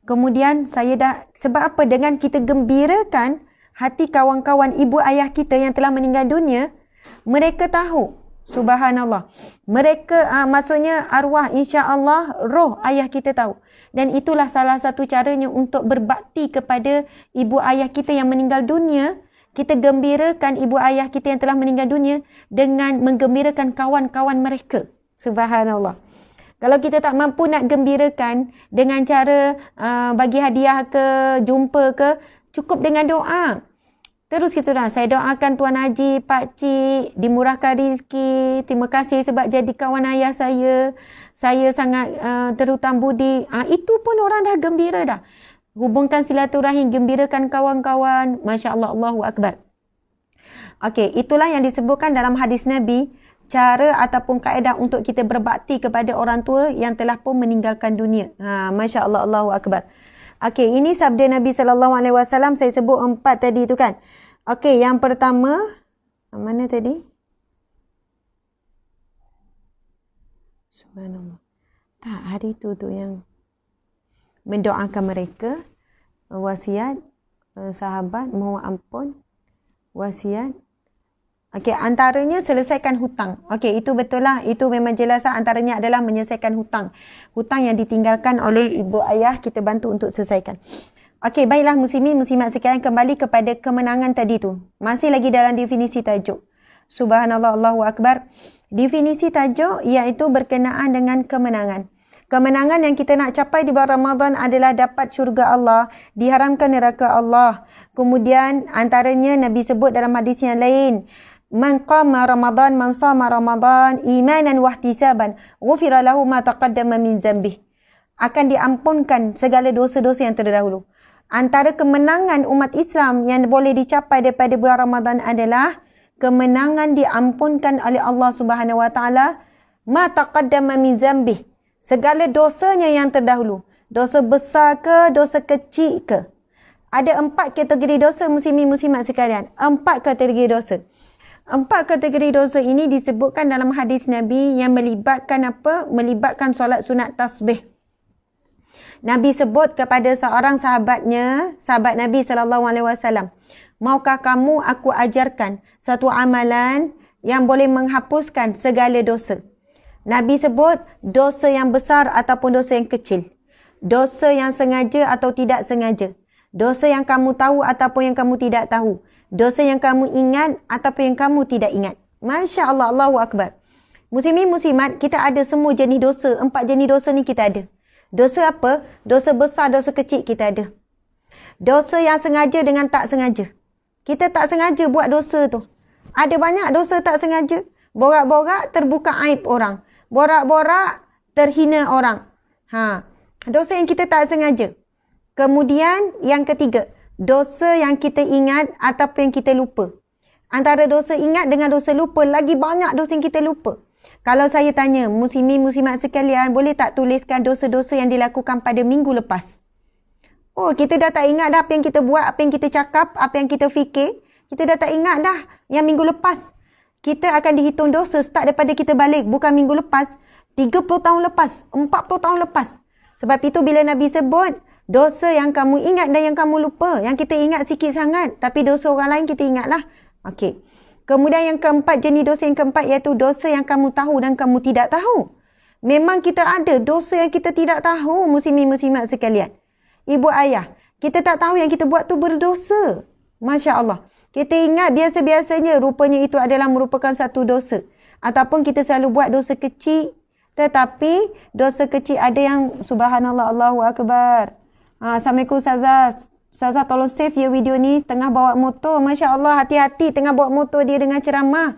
Kemudian saya dah, sebab apa? Dengan kita gembirakan hati kawan-kawan ibu ayah kita yang telah meninggal dunia, mereka tahu. Subhanallah. Mereka, maksudnya arwah insya-Allah, roh ayah kita tahu. Dan itulah salah satu caranya untuk berbakti kepada ibu ayah kita yang meninggal dunia. Kita gembirakan ibu ayah kita yang telah meninggal dunia dengan menggembirakan kawan-kawan mereka. Subhanallah. Kalau kita tak mampu nak gembirakan dengan cara bagi hadiah ke, jumpa ke, cukup dengan doa. Terus kita doa, saya doakan Tuan Haji, Pak Cik, dimurahkan rezeki. Terima kasih sebab jadi kawan ayah saya. Saya sangat terhutang budi. Itu pun orang dah gembira dah. Hubungkan silaturahim, gembirakan kawan-kawan. Masya Allah, Allahu Akbar. Okey, itulah yang disebutkan dalam hadis Nabi. cara ataupun kaedah untuk kita berbakti kepada orang tua yang telah pun meninggalkan dunia. Masya Allah, Allahu Akbar. Okey, ini sabda Nabi SAW. Saya sebut 4 tadi tu kan. Okey, yang pertama, mana tadi? Subhanallah. Tak, hari tu yang mendoakan mereka, wasiat, sahabat, mohon ampun, wasiat. Okey, antaranya selesaikan hutang. Okey, itu betul lah. Itu memang jelas lah. Antaranya adalah menyelesaikan hutang. Hutang yang ditinggalkan oleh ibu ayah, kita bantu untuk selesaikan. Okey, baiklah muslimin, muslimat sekalian, kembali kepada kemenangan tadi tu. Masih lagi dalam definisi tajuk. Subhanallah, Allahu Akbar. Definisi tajuk iaitu berkenaan dengan kemenangan. Kemenangan yang kita nak capai di bulan Ramadan adalah dapat syurga Allah, diharamkan neraka Allah. Kemudian antaranya Nabi sebut dalam hadis yang lain, man qama Ramadan, man shama Ramadan imanan wa ihtisaban, ghufira lahu ma taqaddama min dzambih. Akan diampunkan segala dosa-dosa yang terdahulu. Antara kemenangan umat Islam yang boleh dicapai daripada bulan Ramadan adalah kemenangan diampunkan oleh Allah Subhanahu Wa Taala ma taqaddama min dzambih. Segala dosanya yang terdahulu. Dosa besar ke, dosa kecil ke. Ada 4 kategori dosa muslimin muslimat sekalian. 4 kategori dosa. 4 kategori dosa ini disebutkan dalam hadis Nabi yang melibatkan apa? Melibatkan solat sunat tasbih. Nabi sebut kepada seorang sahabatnya, sahabat Nabi SAW, maukah kamu aku ajarkan satu amalan yang boleh menghapuskan segala dosa? Nabi sebut dosa yang besar ataupun dosa yang kecil. Dosa yang sengaja atau tidak sengaja. Dosa yang kamu tahu ataupun yang kamu tidak tahu. Dosa yang kamu ingat ataupun yang kamu tidak ingat. Masya Allah, Allahu Akbar. Muslimin muslimat, kita ada semua jenis dosa. 4 jenis dosa ni kita ada. Dosa apa? Dosa besar, dosa kecil kita ada. Dosa yang sengaja dengan tak sengaja. Kita tak sengaja buat dosa tu. Ada banyak dosa tak sengaja. Borak-borak terbuka aib orang. Borak-borak terhina orang. Dosa yang kita tak sengaja. Kemudian yang ketiga, dosa yang kita ingat ataupun yang kita lupa. Antara dosa ingat dengan dosa lupa, lagi banyak dosa yang kita lupa. Kalau saya tanya, muslimin muslimat sekalian, boleh tak tuliskan dosa-dosa yang dilakukan pada minggu lepas? Oh, kita dah tak ingat dah apa yang kita buat, apa yang kita cakap, apa yang kita fikir. Kita dah tak ingat dah yang minggu lepas. Kita akan dihitung dosa start daripada kita balik. Bukan minggu lepas, 30 tahun lepas, 40 tahun lepas. Sebab itu bila Nabi sebut, dosa yang kamu ingat dan yang kamu lupa. Yang kita ingat sikit sangat, tapi dosa orang lain kita ingatlah. Okey. Kemudian yang keempat, jenis dosa yang keempat iaitu dosa yang kamu tahu dan kamu tidak tahu. Memang kita ada dosa yang kita tidak tahu, muslimin muslimat sekalian. Ibu ayah, kita tak tahu yang kita buat tu berdosa. Masya Allah. Kita ingat biasa-biasanya rupanya itu adalah merupakan satu dosa. Ataupun kita selalu buat dosa kecil. Tetapi dosa kecil ada yang subhanallah, Allahu Akbar. Assalamualaikum Ustazah. Ustazah tolong save ya video ni. Tengah bawa motor. Masya Allah, hati-hati tengah bawa motor dia dengan ceramah.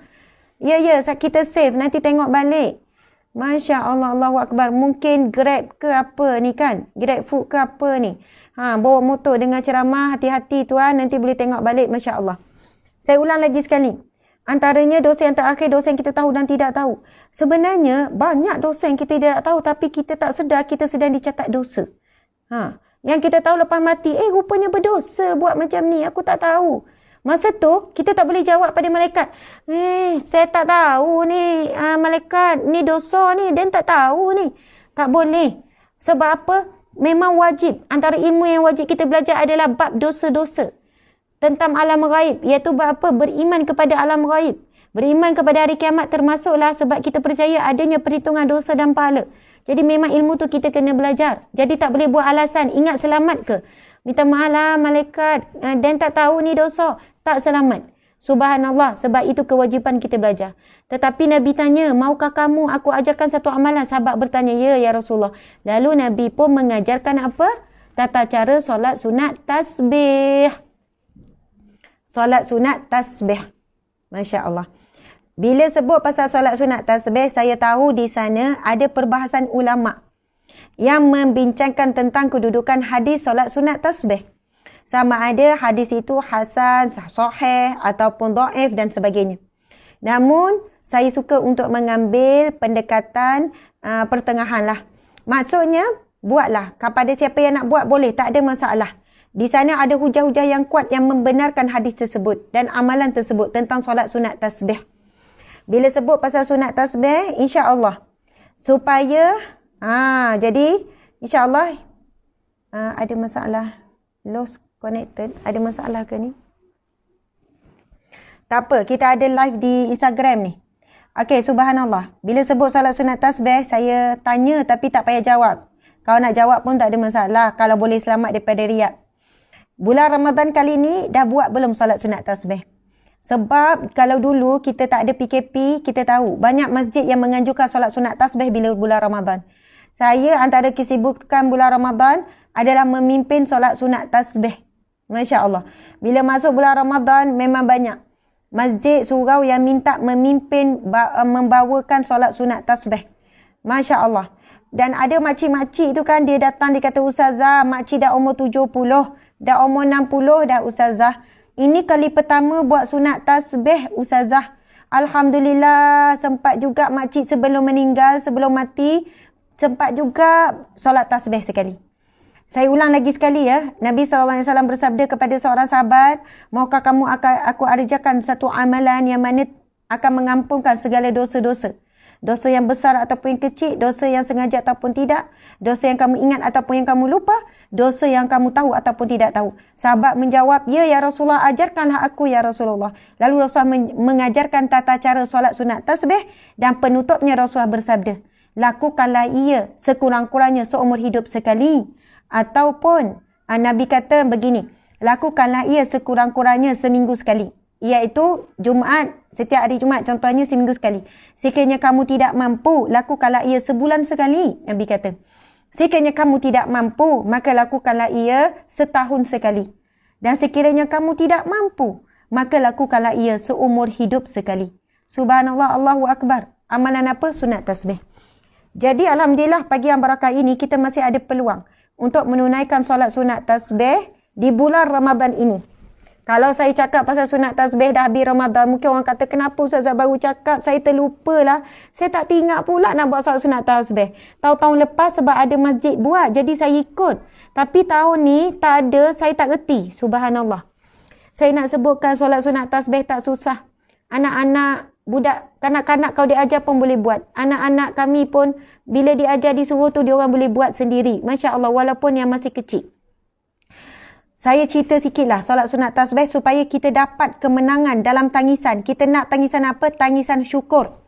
Ya, kita save. Nanti tengok balik. Masya Allah, Allahu Akbar. Mungkin Grab ke apa ni kan? Grab food ke apa ni? Bawa motor dengan ceramah. Hati-hati tuan. Nanti boleh tengok balik. Masya Allah. Saya ulang lagi sekali. Antaranya dosa yang terakhir, dosa yang kita tahu dan tidak tahu. Sebenarnya banyak dosa yang kita tidak tahu tapi kita tak sedar kita sedang dicatat dosa. Yang kita tahu lepas mati, rupanya berdosa buat macam ni. Aku tak tahu. Masa tu kita tak boleh jawab pada malaikat. Saya tak tahu ni malaikat, ni dosa ni. Dan tak tahu ni. Tak boleh. Sebab apa? Memang wajib. Antara ilmu yang wajib kita belajar adalah bab dosa-dosa. Tentang alam ghaib, iaitu apa? Beriman kepada alam ghaib. Beriman kepada hari kiamat termasuklah sebab kita percaya adanya perhitungan dosa dan pahala. Jadi memang ilmu tu kita kena belajar. Jadi tak boleh buat alasan, ingat selamat ke? Minta maaf lah malaikat dan tak tahu ni dosa. Tak selamat. Subhanallah, sebab itu kewajipan kita belajar. Tetapi Nabi tanya, maukah kamu aku ajarkan satu amalan? Sahabat bertanya, ya Rasulullah. Lalu Nabi pun mengajarkan apa? Tata cara solat sunat tasbih. Solat sunat tasbih. Masya Allah. Bila sebut pasal solat sunat tasbih, saya tahu di sana ada perbahasan ulama yang membincangkan tentang kedudukan hadis solat sunat tasbih. Sama ada hadis itu hasan, sahih ataupun dhaif dan sebagainya. Namun, saya suka untuk mengambil pendekatan pertengahan lah. Maksudnya, buatlah. Kepada siapa yang nak buat, boleh. Tak ada masalah. Di sana ada hujah-hujah yang kuat yang membenarkan hadis tersebut dan amalan tersebut tentang solat sunat tasbih. Bila sebut pasal sunat tasbih, insya-Allah supaya jadi insya-Allah ada masalah lost connected, ada masalah ke ni? Tak apa, kita ada live di Instagram ni. Okey, subhanallah. Bila sebut solat sunat tasbih, saya tanya tapi tak payah jawab. Kalau nak jawab pun tak ada masalah kalau boleh selamat daripada riak. Bulan Ramadan kali ni dah buat belum solat sunat tasbih? Sebab kalau dulu kita tak ada PKP, kita tahu banyak masjid yang menganjurkan solat sunat tasbih bila bulan Ramadan. Saya antara kesibukan bulan Ramadan adalah memimpin solat sunat tasbih. Masya Allah. Bila masuk bulan Ramadan memang banyak masjid surau yang minta memimpin membawakan solat sunat tasbih. Masya Allah. Dan ada makcik-makcik tu kan dia datang dia kata, "Ustazah, makcik dah umur 70. Dah umur 60 dah Ustazah. Ini kali pertama buat sunat tasbih Ustazah. Alhamdulillah sempat juga makcik sebelum meninggal, sebelum mati, sempat juga solat tasbih sekali." Saya ulang lagi sekali ya. Nabi SAW bersabda kepada seorang sahabat, "Maukah kamu aku ajarkan satu amalan yang mana akan mengampunkan segala dosa-dosa. Dosa yang besar ataupun yang kecil, dosa yang sengaja ataupun tidak, dosa yang kamu ingat ataupun yang kamu lupa, dosa yang kamu tahu ataupun tidak tahu." Sahabat menjawab, "Ya Rasulullah, ajarkanlah aku ya Rasulullah." Lalu Rasulullah mengajarkan tata cara solat sunat tasbih dan penutupnya Rasulullah bersabda, "Lakukanlah ia sekurang-kurangnya seumur hidup sekali." Ataupun Nabi kata begini, "Lakukanlah ia sekurang-kurangnya seminggu sekali." Iaitu Jumaat, setiap hari Jumaat contohnya seminggu sekali. Sekiranya kamu tidak mampu, lakukanlah ia sebulan sekali, Nabi kata. Sekiranya kamu tidak mampu, maka lakukanlah ia setahun sekali. Dan sekiranya kamu tidak mampu, maka lakukanlah ia seumur hidup sekali. Subhanallah, Allahu Akbar. Amalan apa? Sunat tasbih. Jadi Alhamdulillah pagi yang barakah ini kita masih ada peluang untuk menunaikan solat sunat tasbih di bulan Ramadan ini. Kalau saya cakap pasal sunat tasbih dah habis Ramadan, mungkin orang kata, "Kenapa Ustazah baru cakap? Saya terlupalah. Saya tak teringat pula nak buat solat sunat tasbih." Tahu tahun lepas sebab ada masjid buat, jadi saya ikut. Tapi tahun ni tak ada, saya tak reti. Subhanallah. Saya nak sebutkan solat sunat tasbih tak susah. Anak-anak, budak, kanak-kanak kau diajar pun boleh buat. Anak-anak kami pun bila diajar disuruh tu dia orang boleh buat sendiri. Masya Allah, walaupun yang masih kecil. Saya cerita sikitlah solat sunat tasbih supaya kita dapat kemenangan dalam tangisan. Kita nak tangisan apa? Tangisan syukur.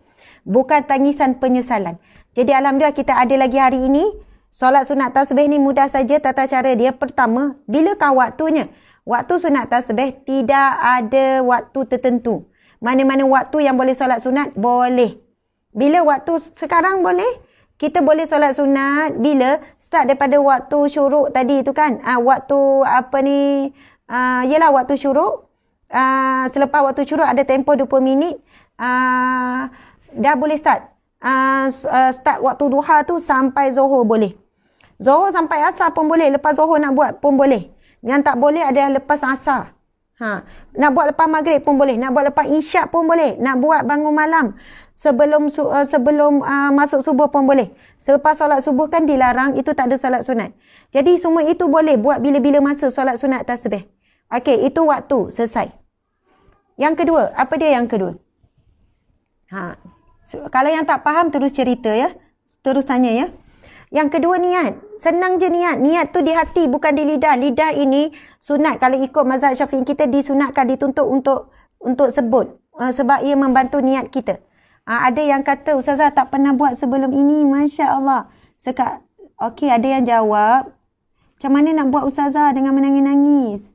Bukan tangisan penyesalan. Jadi Alhamdulillah kita ada lagi hari ini. Solat sunat tasbih ni mudah saja tata cara dia. Pertama, bilakah waktunya? Waktu sunat tasbih tidak ada waktu tertentu. Mana-mana waktu yang boleh solat sunat, boleh. Bila waktu sekarang boleh? Kita boleh solat sunat bila start daripada waktu syuruk tadi tu kan. Waktu apa ni? Yelah waktu syuruk. Selepas waktu syuruk ada tempoh 20 minit. Dah boleh start. Start waktu duha tu sampai zuhur boleh. Zuhur sampai asar pun boleh. Lepas zuhur nak buat pun boleh. Yang tak boleh adalah lepas asar. Nak buat lepas maghrib pun boleh. Nak buat lepas isyak pun boleh. Nak buat bangun malam. Sebelum masuk subuh pun boleh. Selepas solat subuh kan dilarang. Itu tak ada solat sunat. Jadi semua itu boleh buat bila-bila masa solat sunat tasbih. Okey, itu waktu. Selesai. Yang kedua. Apa dia yang kedua? Kalau yang tak faham terus cerita ya. Terus tanya ya. Yang kedua niat. Senang je niat. Niat tu di hati bukan di lidah. Lidah ini sunat. Kalau ikut mazhab Syafi'i kita disunatkan, dituntut untuk sebut. Sebab ia membantu niat kita. Ada yang kata, "Ustazah tak pernah buat sebelum ini." Masya Allah. Okey, ada yang jawab, "Macam mana nak buat Ustazah dengan menangis-nangis?"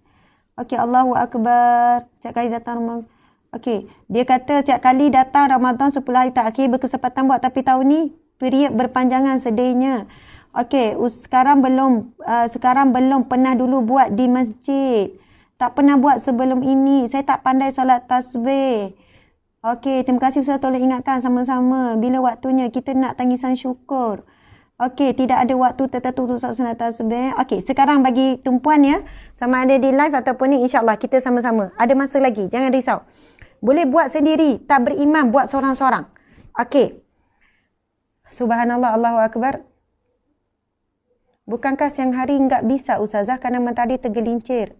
Okey, Allahu Akbar. Setiap kali datang Ramadan. Okey, dia kata setiap kali datang Ramadan 10 hari terakhir berkesempatan buat. Tapi tahun ni period berpanjangan sedihnya. Okey, sekarang belum pernah dulu buat di masjid. Tak pernah buat sebelum ini. Saya tak pandai solat tasbih. Okey, terima kasih Ustaz, tolong ingatkan sama-sama bila waktunya kita nak tangisan syukur. Okey, tidak ada waktu tertentu untuk solat sunat tasbih. Okey, sekarang bagi tumpuan ya, sama ada di live ataupun ni insya-Allah kita sama-sama. Ada masa lagi, jangan risau. Boleh buat sendiri, tak berimam, buat seorang-seorang. Okey. Subhanallah, Allahu Akbar. Bukankah siang hari enggak bisa Ustazah kerana matahari tergelincir?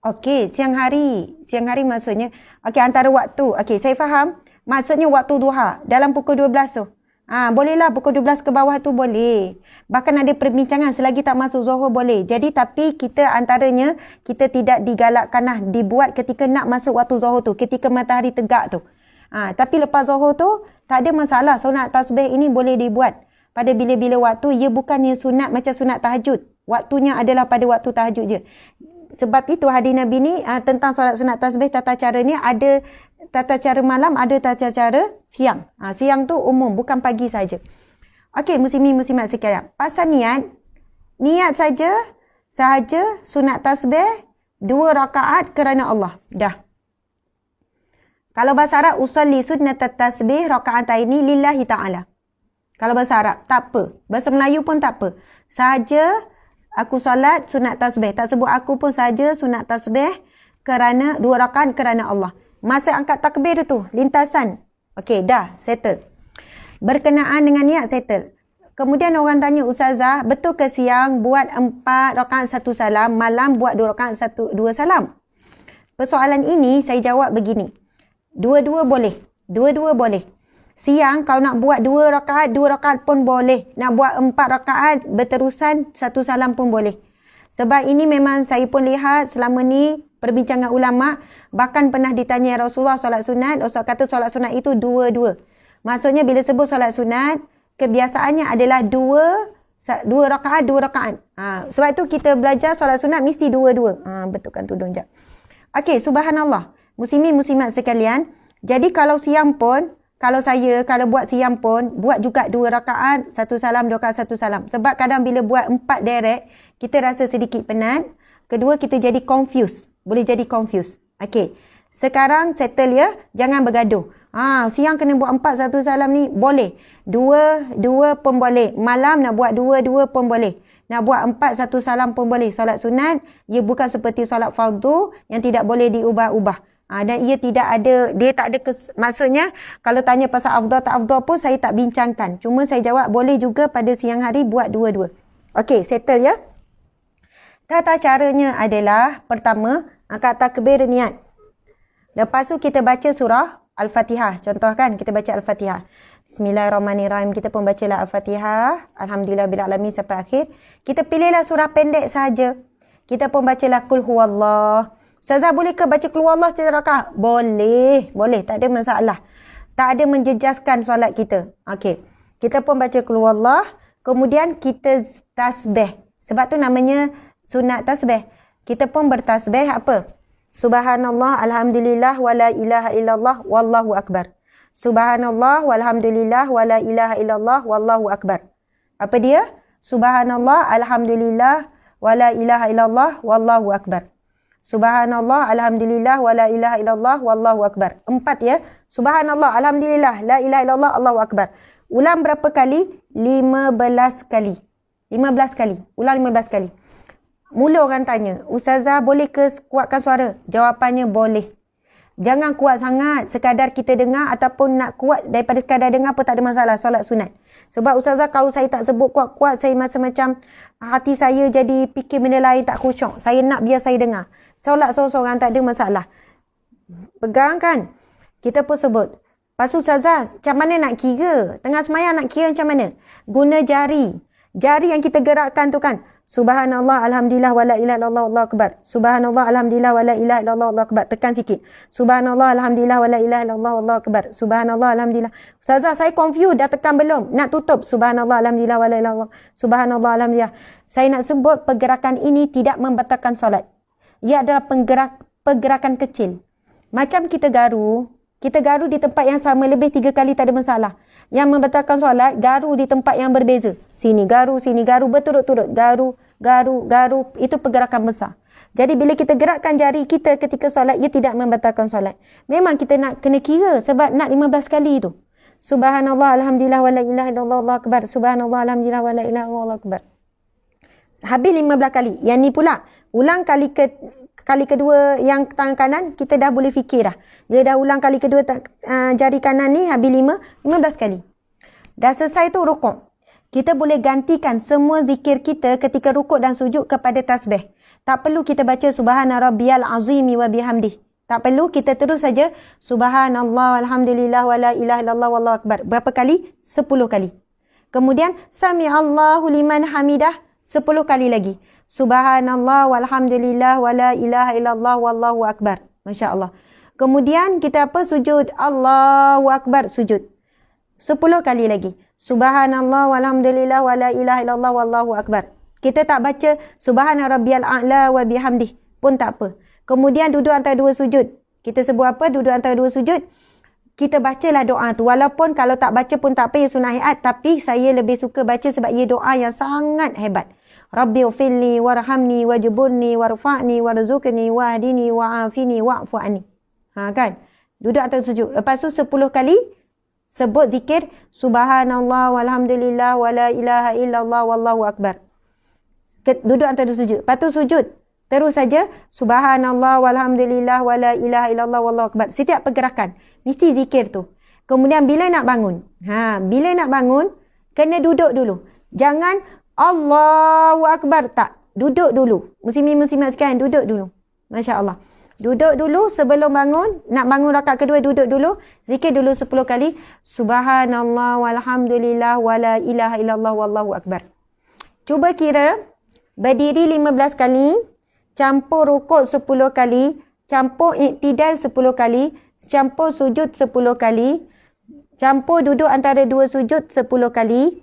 Okey, siang hari. Siang hari maksudnya, okey, antara waktu. Okey, saya faham. Maksudnya waktu duha, dalam pukul 12 tu. Bolehlah pukul 12 ke bawah tu boleh. Bahkan ada perbincangan selagi tak masuk Zuhur boleh. Jadi tapi kita antaranya, kita tidak digalakkan dibuat ketika nak masuk waktu Zuhur tu. Ketika matahari tegak tu. Tapi lepas Zuhur tu, tak ada masalah. Sunat tasbih ini boleh dibuat pada bila-bila waktu. Ia bukannya sunat macam sunat tahajud. Waktunya adalah pada waktu tahajud je. Sebab itu hadis Nabi ni tentang solat sunat tasbih, tata cara ni ada tata cara malam, ada tata cara siang. Siang tu umum, bukan pagi saja. Okey, muslimin muslimat sekalian. Pasal niat sahaja sunat tasbih 2 rakaat kerana Allah. Dah. Kalau bahasa Arab, usalli sunnat tasbih raka'ataini lillahi ta'ala. Kalau bahasa Arab, tak apa. Bahasa Melayu pun tak apa. Sahaja aku solat sunat tasbih. Tak sebut aku pun saja sunat tasbih kerana 2 rakaat kerana Allah. Masa angkat takbir tu, lintasan. Okey, dah, settle. Berkenaan dengan niat, settle. Kemudian orang tanya, Ustazah, betul ke siang buat 4 rakaat 1 salam, malam buat 2 rakaat 2 salam? Persoalan ini saya jawab begini. Dua-dua boleh. Dua-dua boleh. Siang kalau nak buat 2 rakaat pun boleh. Nak buat 4 rakaat berterusan 1 salam pun boleh. Sebab ini memang saya pun lihat selama ni perbincangan ulama, bahkan pernah ditanya Rasulullah solat sunat, Rasulullah kata solat sunat itu 2-2. Maksudnya bila sebut solat sunat, kebiasaannya adalah 2 rakaat, 2 rakaat. Sebab itu kita belajar solat sunat mesti 2-2. Betulkan tudung jap. Okey, subhanallah. Muslimin muslimat sekalian, jadi kalau siang pun, kalau buat siang pun, buat juga 2 rakaat, 1 salam, 2 rakaat, 1 salam. Sebab kadang bila buat 4 direct, kita rasa sedikit penat. Kedua, kita jadi confused. Boleh jadi confused. Okey. Sekarang settle ya, jangan bergaduh. Siang kena buat 4, 1 salam ni, boleh. 2 pun boleh. Malam nak buat 2 pun boleh. Nak buat 4, 1 salam pun boleh. Solat sunat, ia bukan seperti solat fardu yang tidak boleh diubah-ubah. Dan ia tak ada maksudnya kalau tanya pasal afdal tak afdal pun saya tak bincangkan. Cuma saya jawab boleh juga pada siang hari buat 2-2. Okey, settle ya. Tata caranya adalah pertama, angkat takbir niat. Lepas tu kita baca surah Al-Fatihah. Contoh kan, kita baca Al-Fatihah. Bismillahirrahmanirrahim. Kita pun bacalah Al-Fatihah. Alhamdulillahirrahmanirrahim sampai akhir. Kita pilihlah surah pendek saja. Kita pun bacalah Qul Huwallah. Ustazah, boleh ke baca Qul Huwallah setiap rakaat? Boleh. Tak ada masalah. Tak ada menjejaskan solat kita. Okey. Kita pun baca Qul Huwallah. Kemudian kita tasbih. Sebab tu namanya sunat tasbih. Kita pun bertasbih apa? Subhanallah, alhamdulillah, wa la ilaha illallah, wallahu akbar. Subhanallah, walhamdulillah, wa la ilaha illallah, wallahu akbar. Apa dia? Subhanallah, alhamdulillah, wa la ilaha illallah, wallahu akbar. Subhanallah, alhamdulillah, wa la ilaha illallah, wallahu akbar. 4 ya. Subhanallah, alhamdulillah, la ilaha illallah, Allahu akbar. Ulang berapa kali? 15 kali. 15 kali. Ulang 15 kali. Mula orang tanya, Ustazah boleh ke kuatkan suara? Jawapannya boleh. Jangan kuat sangat, sekadar kita dengar ataupun nak kuat daripada sekadar dengar pun tak ada masalah, solat sunat. Sebab Ustazah kalau saya tak sebut kuat-kuat, saya rasa macam hati saya jadi fikir benda lain, tak khusyuk. Saya nak biar saya dengar. Solat seorang-seorang tak ada masalah. Pegang kan? Kita pun sebut. Lepas tu Ustazah, macam mana nak kira? Tengah semayang nak kira macam mana? Guna jari. Jari yang kita gerakkan tu kan? Subhanallah, alhamdulillah, wa la ilaha illallah, Allahu akbar. Subhanallah, alhamdulillah, wa la ilaha illallah, Allahu akbar. Tekan sikit. Subhanallah, alhamdulillah, wa la ilaha illallah, Allahu akbar. Subhanallah, alhamdulillah. Ustazah, saya confused, dah tekan belum? Nak tutup. Subhanallah, alhamdulillah, wa la ilaha illallah. Subhanallah, alhamdulillah. Saya nak sebut pergerakan ini tidak membatalkan solat. Ia adalah pergerakan kecil. Macam kita garu di tempat yang sama lebih 3 kali tak ada masalah. Yang membatalkan solat, garu di tempat yang berbeza. Sini garu, berturut-turut. Garu. Itu pergerakan besar. Jadi bila kita gerakkan jari kita ketika solat, ia tidak membatalkan solat. Memang kita nak kena kira sebab nak 15 kali tu. Subhanallah, alhamdulillah, wa la ilaha illallah, Allahu akbar. Subhanallah, alhamdulillah, wa la ilaha illallah, Allahu akbar. Habis 15 kali. Yang ni pula, ulang kali kedua yang tangan kanan, kita dah boleh fikir dah. Bila dah ulang kali kedua jari kanan ni, habis 15 kali. Dah selesai tu rukuk. Kita boleh gantikan semua zikir kita ketika rukuk dan sujud kepada tasbih. Tak perlu kita baca Subhana Rabbiyal Azimi wa bihamdih. Tak perlu, kita terus saja Subhanallah walhamdulillah wa la ilaha illallah wallahu akbar. Berapa kali? 10 kali. Kemudian Sami'allahu liman hamidah 10 kali lagi. Subhanallah walhamdulillah wa la ilaha illallah wallahu akbar. Masya Allah. Kemudian kita apa? Sujud. Allahu akbar, sujud. 10 kali lagi. Subhanallah walhamdulillah wa la ilaha illallah wallahu akbar. Kita tak baca Subhana Rabbiyal A'la wa bihamdih pun tak apa. Kemudian duduk antara dua sujud. Kita sebut apa? Duduk antara dua sujud. Kita bacalah doa tu. Walaupun kalau tak baca pun tak apa, ya sunnah hayat. Tapi saya lebih suka baca sebab ia doa yang sangat hebat. Rabbi ufilni warhamni wajburni warfa'ni warzuqni wahdini wa'afini wa'fu anni. Kan? Duduk antara sujud. Lepas tu 10 kali sebut zikir Subhanallah walhamdulillah wa la ilaha illallah wallahu akbar. Duduk antara sujud. Lepas tu sujud. Terus saja Subhanallah walhamdulillah wa la ilaha illallah wallahu akbar. Setiap pergerakan mesti zikir tu. Kemudian bila nak bangun, bila nak bangun kena duduk dulu. Jangan Allahu akbar, tak. Duduk dulu. Muslimin-muslimat sekalian, duduk dulu. Masya-Allah. Duduk dulu sebelum bangun. Nak bangun rakaat kedua, duduk dulu. Zikir dulu 10 kali. Subhanallah walhamdulillah wa la ilaha illallah wallahu akbar. Cuba kira, berdiri 15 kali, campur rukuk 10 kali, campur iktidal 10 kali, campur sujud 10 kali, campur duduk antara dua sujud 10 kali,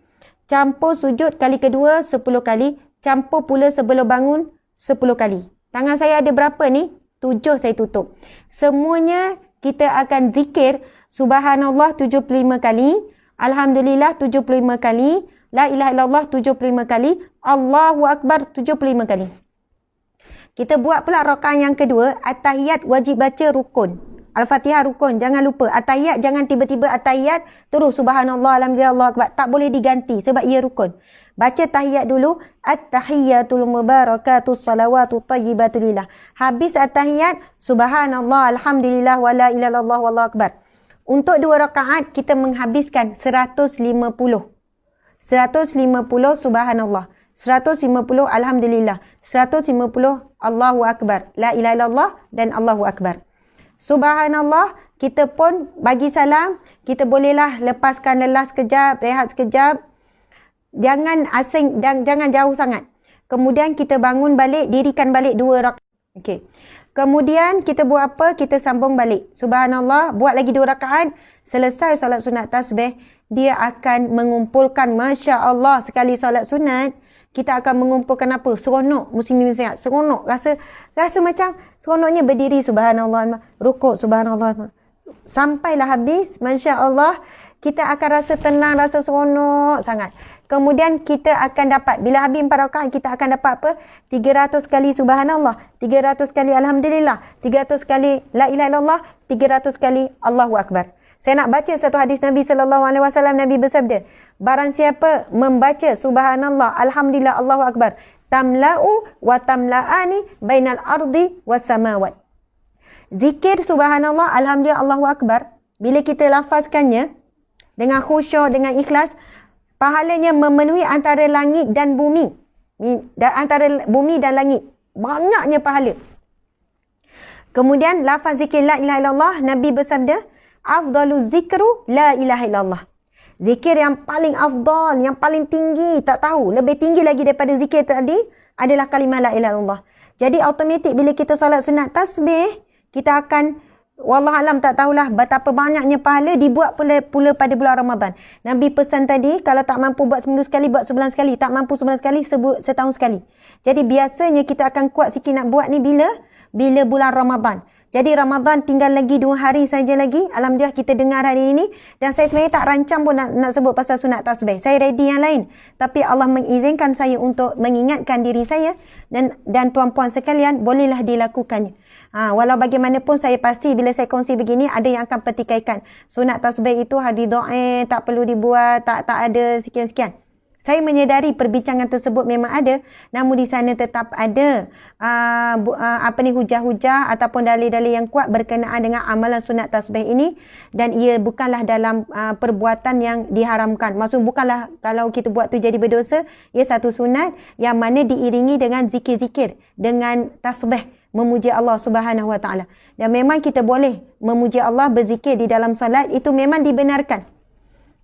campur sujud kali kedua 10 kali, campur pula sebelum bangun 10 kali. Tangan saya ada berapa ni? 7 saya tutup. Semuanya kita akan zikir Subhanallah 75 kali, Alhamdulillah 75 kali, La ilaha illallah 75 kali, Allahu Akbar 75 kali. Kita buat pula rakaat yang kedua, At-Tahiyat wajib baca rukun. Al-Fatihah rukun, jangan lupa. At-Tahiyat jangan tiba-tiba At-Tahiyat terus Subhanallah, Alhamdulillah, Allahu Akbar. Tak boleh diganti sebab ia rukun. Baca tahiyat dulu, At-Tahiyyatul Mubarakatus Salawatut Tayyibatu Lillah. Habis At-Tahiyat, Subhanallah, Alhamdulillah, wa la ilaha illallah, Wallahu Akbar. Untuk 2 rakaat kita menghabiskan 150 Subhanallah, 150 Alhamdulillah, 150 Allahu Akbar, La ilaha illallah dan Allahu Akbar. Subhanallah, kita pun bagi salam, kita bolehlah lepaskan lelah sekejap, rehat sekejap. Jangan asing dan jangan jauh sangat. Kemudian kita bangun balik, dirikan balik 2 rakaat. Okey. Kemudian kita buat apa? Kita sambung balik. Subhanallah, buat lagi 2 rakaat. Selesai solat sunat tasbih, dia akan mengumpulkan, Masya Allah, sekali solat sunat, kita akan mengumpulkan apa? Seronok, muslimin muslimat. Seronok. Rasa macam seronoknya berdiri, Subhanallah, rukuk, Subhanallah. Sampailah habis, Masya Allah, kita akan rasa tenang, rasa seronok sangat. Kemudian kita akan dapat, bila habis 4 rakaat, kita akan dapat apa? 300 kali Subhanallah, 300 kali Alhamdulillah, 300 kali La ilaha illallah, 300 kali Allahu Akbar. Saya nak baca satu hadis Nabi SAW. Nabi bersabda, barang siapa membaca Subhanallah, Alhamdulillah, Allahu Akbar, tamla'u wa tamla'ani bainal ardi was samawat. Zikir Subhanallah, Alhamdulillah, Allahu Akbar, bila kita lafazkannya dengan khusyuk, dengan ikhlas, pahalanya memenuhi antara langit dan bumi. Antara bumi dan langit. Banyaknya pahala. Kemudian lafaz zikir La ilaha illallah, Nabi bersabda, afdalu zikru La ilaha illallah. Zikir yang paling afdal, yang paling tinggi, tak tahu, lebih tinggi lagi daripada zikir tadi adalah kalimah La ilaha illallah. Jadi automatik bila kita solat sunat tasbih, kita akan, wallahualam, tak tahulah betapa banyaknya pahala dibuat pula pada bulan Ramadan. Nabi pesan tadi, kalau tak mampu buat seminggu sekali, buat sebulan sekali. Tak mampu sebulan sekali, setahun sekali. Jadi biasanya kita akan kuat sikit nak buat ni bila bulan Ramadan. Jadi Ramadan tinggal lagi 2 hari saja lagi. Alhamdulillah kita dengar hari ini. Dan saya sebenarnya tak rancang pun nak sebut pasal sunat tasbih. Saya ready yang lain. Tapi Allah mengizinkan saya untuk mengingatkan diri saya. Dan tuan-puan sekalian, bolehlah dilakukannya. Walau bagaimanapun saya pasti bila saya kongsi begini, ada yang akan pertikaikan. Sunat tasbih itu hadis doa, tak perlu dibuat, tak ada sekian-sekian. Saya menyedari perbincangan tersebut memang ada, namun di sana tetap ada hujah-hujah ataupun dalil-dalil yang kuat berkenaan dengan amalan sunat tasbih ini, dan ia bukanlah dalam perbuatan yang diharamkan. Maksud bukanlah kalau kita buat tu jadi berdosa, ia satu sunat yang mana diiringi dengan zikir-zikir, dengan tasbih, memuji Allah Subhanahu Wa Taala. Dan memang kita boleh memuji Allah, berzikir di dalam solat, itu memang dibenarkan.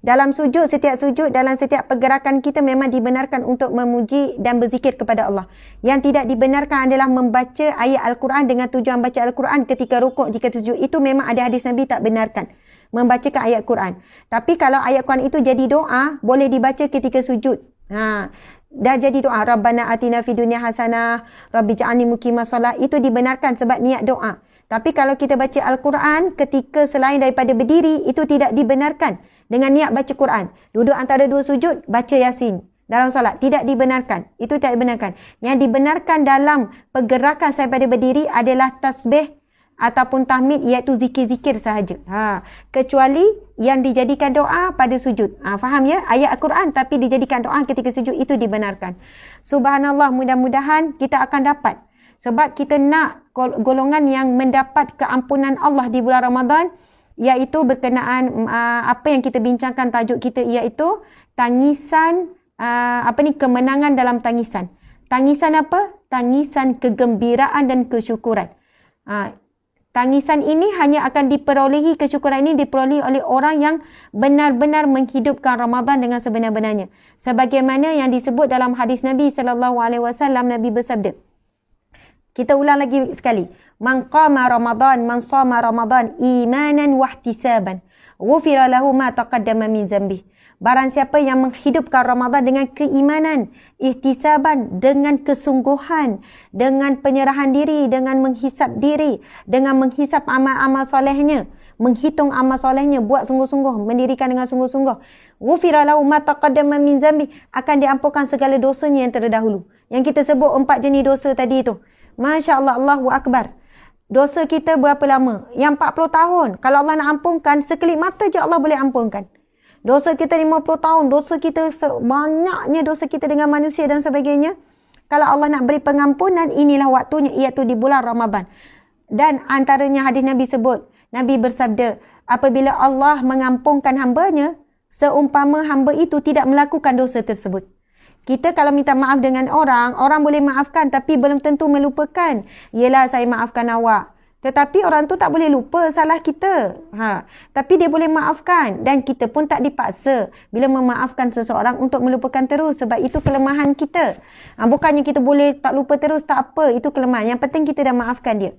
Dalam sujud, setiap sujud, dalam setiap pergerakan kita memang dibenarkan untuk memuji dan berzikir kepada Allah. Yang tidak dibenarkan adalah membaca ayat Al-Quran dengan tujuan baca Al-Quran ketika rukuk, jika sujud. Itu memang ada hadis Nabi tak benarkan, membacakan ayat Quran. Tapi kalau ayat Quran itu jadi doa, boleh dibaca ketika sujud. Dah jadi doa, Rabbana atina fid dunya hasanah, Rabbi ja'alni muqimas solat, itu dibenarkan sebab niat doa. Tapi kalau kita baca Al-Quran ketika selain daripada berdiri, itu tidak dibenarkan dengan niat baca Quran. Duduk antara dua sujud, baca Yasin dalam solat, tidak dibenarkan. Itu tidak dibenarkan. Yang dibenarkan dalam pergerakan saya pada berdiri adalah tasbih ataupun tahmid, iaitu zikir-zikir sahaja. Kecuali yang dijadikan doa pada sujud. Faham ya? Ayat Al-Quran tapi dijadikan doa ketika sujud, itu dibenarkan. Subhanallah, mudah-mudahan kita akan dapat. Sebab kita nak golongan yang mendapat keampunan Allah di bulan Ramadan, iaitu berkenaan apa yang kita bincangkan, tajuk kita iaitu tangisan, kemenangan dalam tangisan. Tangisan apa? Tangisan kegembiraan dan kesyukuran. Tangisan ini hanya akan diperolehi, kesyukuran ini diperolehi oleh orang yang benar-benar menghidupkan Ramadan dengan sebenar-benarnya. Sebagaimana yang disebut dalam hadis Nabi SAW, Nabi bersabda. Kita ulang lagi sekali. Man qama Ramadan, man sama Ramadan imanan wa ihtisaban, ghufira lahu ma taqaddama min dzambi. Barang siapa yang menghidupkan Ramadan dengan keimanan, ihtisaban, dengan kesungguhan, dengan penyerahan diri, dengan menghisap diri, dengan menghisap amal-amal solehnya, menghitung amal solehnya, buat sungguh-sungguh, mendirikan dengan sungguh-sungguh. Ghufira lahu ma taqaddama min dzambi, akan diampunkan segala dosanya yang terdahulu. Yang kita sebut 4 jenis dosa tadi itu. Masya Allah, Allahu Akbar. Dosa kita berapa lama? Yang 40 tahun. Kalau Allah nak ampunkan, sekelip mata je Allah boleh ampunkan. Dosa kita 50 tahun, dosa kita banyaknya dosa kita dengan manusia dan sebagainya. Kalau Allah nak beri pengampunan, inilah waktunya, iaitu di bulan Ramadan. Dan antaranya hadis Nabi sebut, Nabi bersabda, apabila Allah mengampunkan hambanya, seumpama hamba itu tidak melakukan dosa tersebut. Kita kalau minta maaf dengan orang, orang boleh maafkan tapi belum tentu melupakan. Yelah, saya maafkan awak. Tetapi orang tu tak boleh lupa salah kita. Tapi dia boleh maafkan dan kita pun tak dipaksa bila memaafkan seseorang untuk melupakan terus, sebab itu kelemahan kita. Bukannya kita boleh tak lupa terus, tak apa, itu kelemahan. Yang penting kita dah maafkan dia.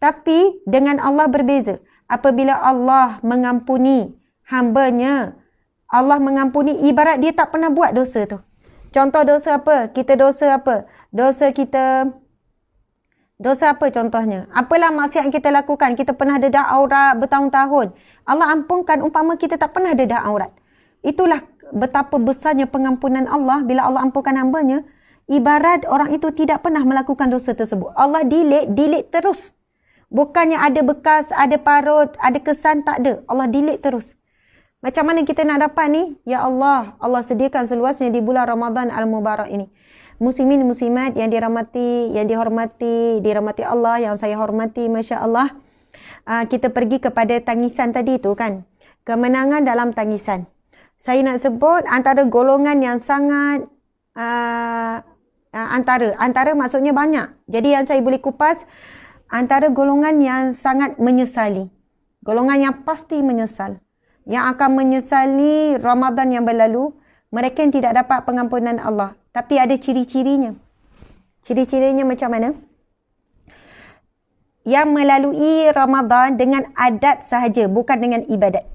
Tapi dengan Allah berbeza. Apabila Allah mengampuni hambanya, Allah mengampuni ibarat dia tak pernah buat dosa tu. Contoh dosa apa? Dosa apa contohnya? Apalah maksiat yang kita lakukan? Kita pernah dedah aurat bertahun-tahun. Allah ampunkan umpama kita tak pernah dedah aurat. Itulah betapa besarnya pengampunan Allah bila Allah ampunkan hambanya. Ibarat orang itu tidak pernah melakukan dosa tersebut. Allah delete terus. Bukannya ada bekas, ada parut, ada kesan, tak ada. Allah delete terus. Macam mana kita nak dapat ni? Ya Allah, Allah sediakan seluasnya di bulan Ramadan Al-Mubarak ini. Muslimin muslimat yang dirahmati, yang dirahmati Allah, yang saya hormati, Masya Allah. Kita pergi kepada tangisan tadi tu kan. Kemenangan dalam tangisan. Saya nak sebut antara golongan yang sangat antara maksudnya banyak. Jadi yang saya boleh kupas, antara golongan yang sangat menyesali. Golongan yang pasti menyesal. Yang akan menyesali Ramadan yang berlalu, mereka yang tidak dapat pengampunan Allah. Tapi ada ciri-cirinya. Ciri-cirinya macam mana? Yang melalui Ramadan dengan adat sahaja, bukan dengan ibadat.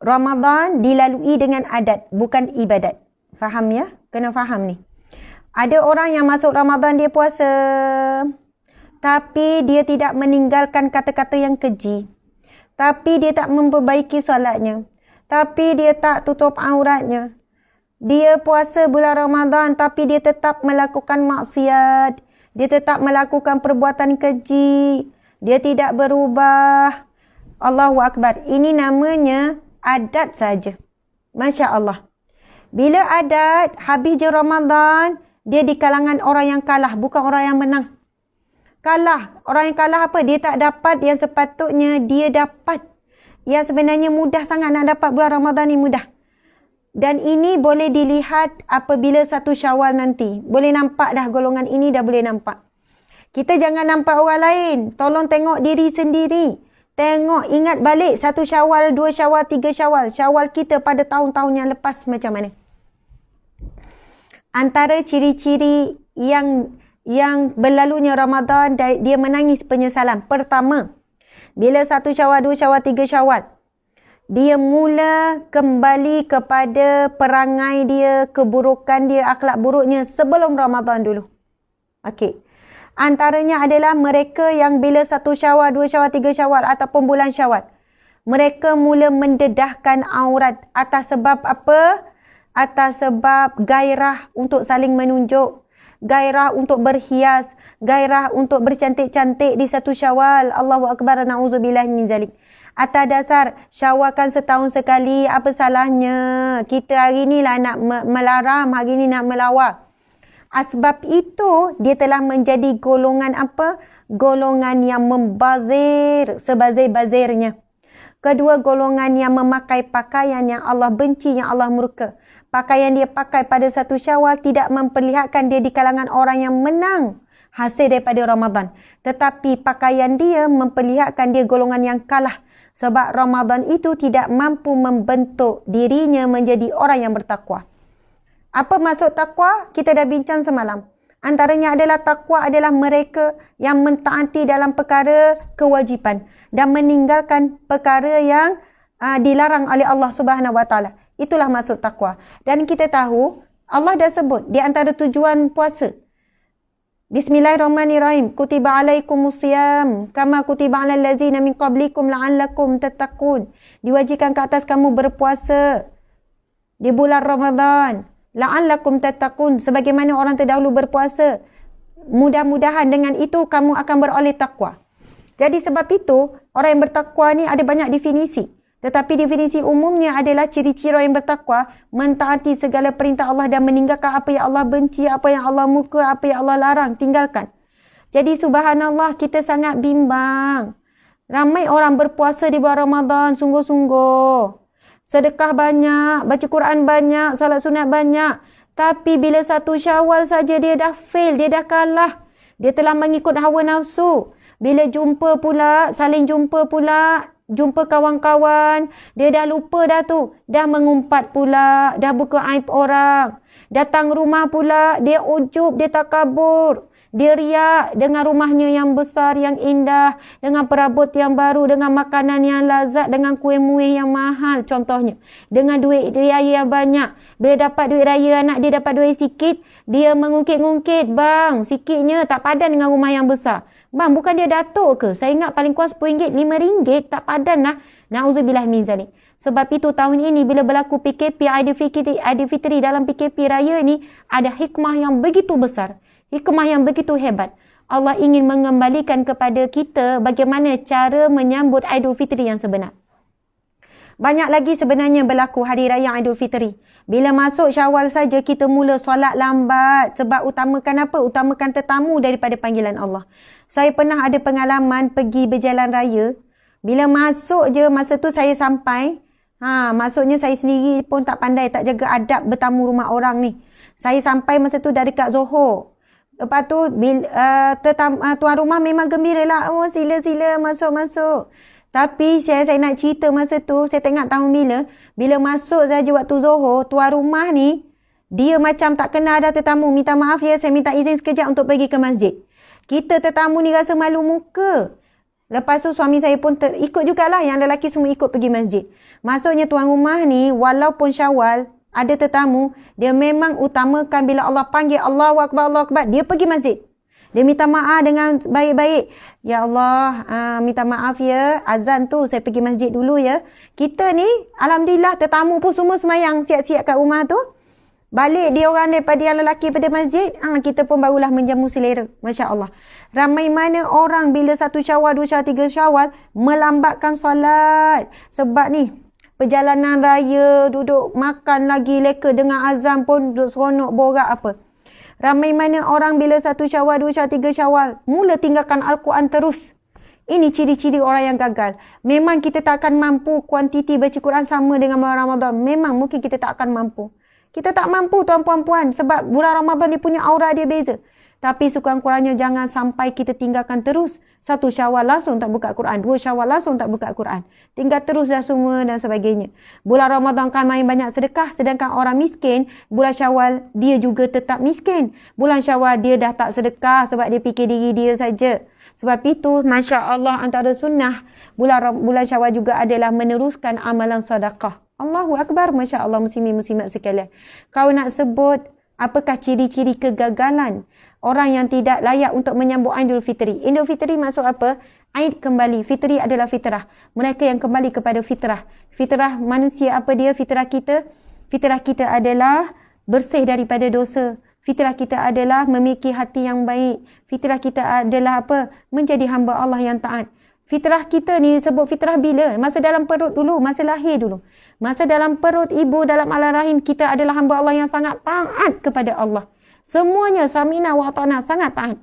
Ramadan dilalui dengan adat, bukan ibadat. Faham ya? Kena faham ni. Ada orang yang masuk Ramadan dia puasa, tapi dia tidak meninggalkan kata-kata yang keji. Tapi dia tak memperbaiki solatnya. Tapi dia tak tutup auratnya. Dia puasa bulan Ramadan tapi dia tetap melakukan maksiat. Dia tetap melakukan perbuatan keji. Dia tidak berubah. Allahu Akbar. Ini namanya adat saja. Masya Allah. Bila adat habis je Ramadan, dia di kalangan orang yang kalah, bukan orang yang menang. Kalah. Orang yang kalah apa? Dia tak dapat yang sepatutnya dia dapat. Yang sebenarnya mudah sangat nak dapat bulan Ramadan ni, mudah. Dan ini boleh dilihat apabila 1 Syawal nanti. Boleh nampak dah golongan ini, dah boleh nampak. Kita jangan nampak orang lain. Tolong tengok diri sendiri. Tengok, ingat balik 1 Syawal, 2 Syawal, 3 Syawal. Syawal kita pada tahun-tahun yang lepas macam mana. Antara ciri-ciri yang berlalunya Ramadan, dia menangis penyesalan. Pertama, bila 1 Syawal, 2 Syawal, 3 Syawal, dia mula kembali kepada perangai dia, keburukan dia, akhlak buruknya sebelum Ramadan dulu. Okey. Antaranya adalah mereka yang bila 1 Syawal, 2 Syawal, 3 Syawal ataupun bulan Syawal, mereka mula mendedahkan aurat atas sebab apa? Atas sebab gairah untuk saling menunjuk, gairah untuk berhias, gairah untuk bercantik-cantik di 1 Syawal. Allahu Akbar, na'udzubillah min zalik. Atas dasar Syawal kan setahun sekali, apa salahnya kita hari ni lah nak melaram, hari ni nak melawar. Sebab itu dia telah menjadi golongan apa? Golongan yang membazir sebazir-bazirnya. Kedua, golongan yang memakai pakaian yang Allah benci, yang Allah murka. Pakaian dia pakai pada 1 Syawal tidak memperlihatkan dia di kalangan orang yang menang hasil daripada Ramadan. Tetapi pakaian dia memperlihatkan dia golongan yang kalah. Sebab Ramadan itu tidak mampu membentuk dirinya menjadi orang yang bertakwa. Apa maksud takwa? Kita dah bincang semalam. Antaranya adalah takwa adalah mereka yang mentaati dalam perkara kewajipan dan meninggalkan perkara yang dilarang oleh Allah Subhanahu Wa Taala. Itulah maksud takwa. Dan kita tahu Allah dah sebut di antara tujuan puasa. Bismillahirrahmanirrahim. Kutiba alaikumusiyam kama kutiba alal ladzina min qablikum la'allakum tattaqun. Diwajibkan ke atas kamu berpuasa di bulan Ramadan. La'allakum tattaqun, sebagaimana orang terdahulu berpuasa. Mudah-mudahan dengan itu kamu akan beroleh takwa. Jadi sebab itu orang yang bertakwa ni ada banyak definisi. Tetapi definisi umumnya adalah ciri-ciri orang yang bertakwa mentaati segala perintah Allah dan meninggalkan apa yang Allah benci, apa yang Allah murka, apa yang Allah larang, tinggalkan. Jadi subhanallah, kita sangat bimbang. Ramai orang berpuasa di bulan Ramadan sungguh-sungguh. Sedekah banyak, baca Quran banyak, salat sunat banyak. Tapi bila 1 Syawal saja dia dah fail, dia dah kalah. Dia telah mengikut hawa nafsu. Bila jumpa pula, saling jumpa pula, jumpa kawan-kawan, dia dah lupa dah tu. Dah mengumpat pula, dah buka aib orang. Datang rumah pula, dia ujub, dia takabur. Dia riak dengan rumahnya yang besar, yang indah, dengan perabot yang baru, dengan makanan yang lazat, dengan kuih-muih yang mahal contohnya. Dengan duit raya yang banyak. Bila dapat duit raya anak dia dapat duit sikit, dia mengungkit-ungkit, bang, sikitnya tak padan dengan rumah yang besar. Bang, bukan dia datuk ke? Saya ingat paling kurang RM10, RM5, tak padan lah. Na'udzubillah min zalik. Sebab itu tahun ini bila berlaku PKP, Aidilfitri dalam PKP raya ni, ada hikmah yang begitu besar. Hikmah yang begitu hebat. Allah ingin mengembalikan kepada kita bagaimana cara menyambut Aidilfitri yang sebenar. Banyak lagi sebenarnya berlaku hari raya Aidilfitri. Bila masuk Syawal saja kita mula solat lambat. Sebab utamakan apa? Utamakan tetamu daripada panggilan Allah. Saya pernah ada pengalaman pergi berjalan raya. Bila masuk je, masa tu saya sampai. Maksudnya saya sendiri pun tak pandai, tak jaga adab bertamu rumah orang ni. Saya sampai masa tu dah dekat Zohor. Lepas tu tuan rumah memang gembira lah. Oh, sila-sila masuk-masuk. Tapi saya nak cerita masa tu, saya tak ingat tahun bila. Bila masuk saja waktu Zohor, tuan rumah ni, dia macam tak kenal dah tetamu. Minta maaf ya, saya minta izin sekejap untuk pergi ke masjid. Kita tetamu ni rasa malu muka. Lepas tu suami saya pun ikut jugalah, yang lelaki semua ikut pergi masjid. Maksudnya tuan rumah ni, walaupun Syawal, ada tetamu, dia memang utamakan bila Allah panggil Allahu Akbar, Allahu Akbar, dia pergi masjid. Dia minta maaf dengan baik-baik. Ya Allah, minta maaf ya, azan tu saya pergi masjid dulu ya. Kita ni, alhamdulillah tetamu pun semua semayang siap-siap kat rumah tu. Balik dia orang daripada yang lelaki pada masjid, kita pun barulah menjamu selera. Masya Allah. Ramai mana orang bila 1 Syawal, 2 Syawal, 3 Syawal melambatkan solat. Sebab ni, perjalanan raya, duduk makan lagi leka dengan azan pun duduk seronok borak apa. Ramai mana orang bila 1 Syawal, 2 Syawal, 3 Syawal mula tinggalkan Al-Quran terus. Ini ciri-ciri orang yang gagal. Memang kita tak akan mampu kuantiti baca Quran sama dengan bulan Ramadan. Memang mungkin kita tak akan mampu. Kita tak mampu tuan-puan puan sebab bulan Ramadan dia punya aura dia beza. Tapi sekurang-kurangnya jangan sampai kita tinggalkan terus. 1 Syawal langsung tak buka Quran. 2 Syawal langsung tak buka Quran. Tinggal terus dah semua dan sebagainya. Bulan Ramadan kan main banyak sedekah. Sedangkan orang miskin, bulan Syawal dia juga tetap miskin. Bulan Syawal dia dah tak sedekah sebab dia fikir diri dia saja. Sebab itu, Masya Allah antara sunnah bulan Syawal juga adalah meneruskan amalan sedekah. Allahu Akbar, Masya Allah muslimin-muslimat sekalian. Kau nak sebut apakah ciri-ciri kegagalan orang yang tidak layak untuk menyambut Aidil Fitri? Aidil Fitri maksud apa? Aid kembali. Fitri adalah fitrah. Mereka yang kembali kepada fitrah. Fitrah manusia apa dia? Fitrah kita? Fitrah kita adalah bersih daripada dosa. Fitrah kita adalah memiliki hati yang baik. Fitrah kita adalah apa? Menjadi hamba Allah yang taat. Fitrah kita ni sebut fitrah bila? Masa dalam perut dulu, masa lahir dulu. Masa dalam perut ibu, dalam alam rahim, kita adalah hamba Allah yang sangat taat kepada Allah. Semuanya samina wa ta'na, sangat taat.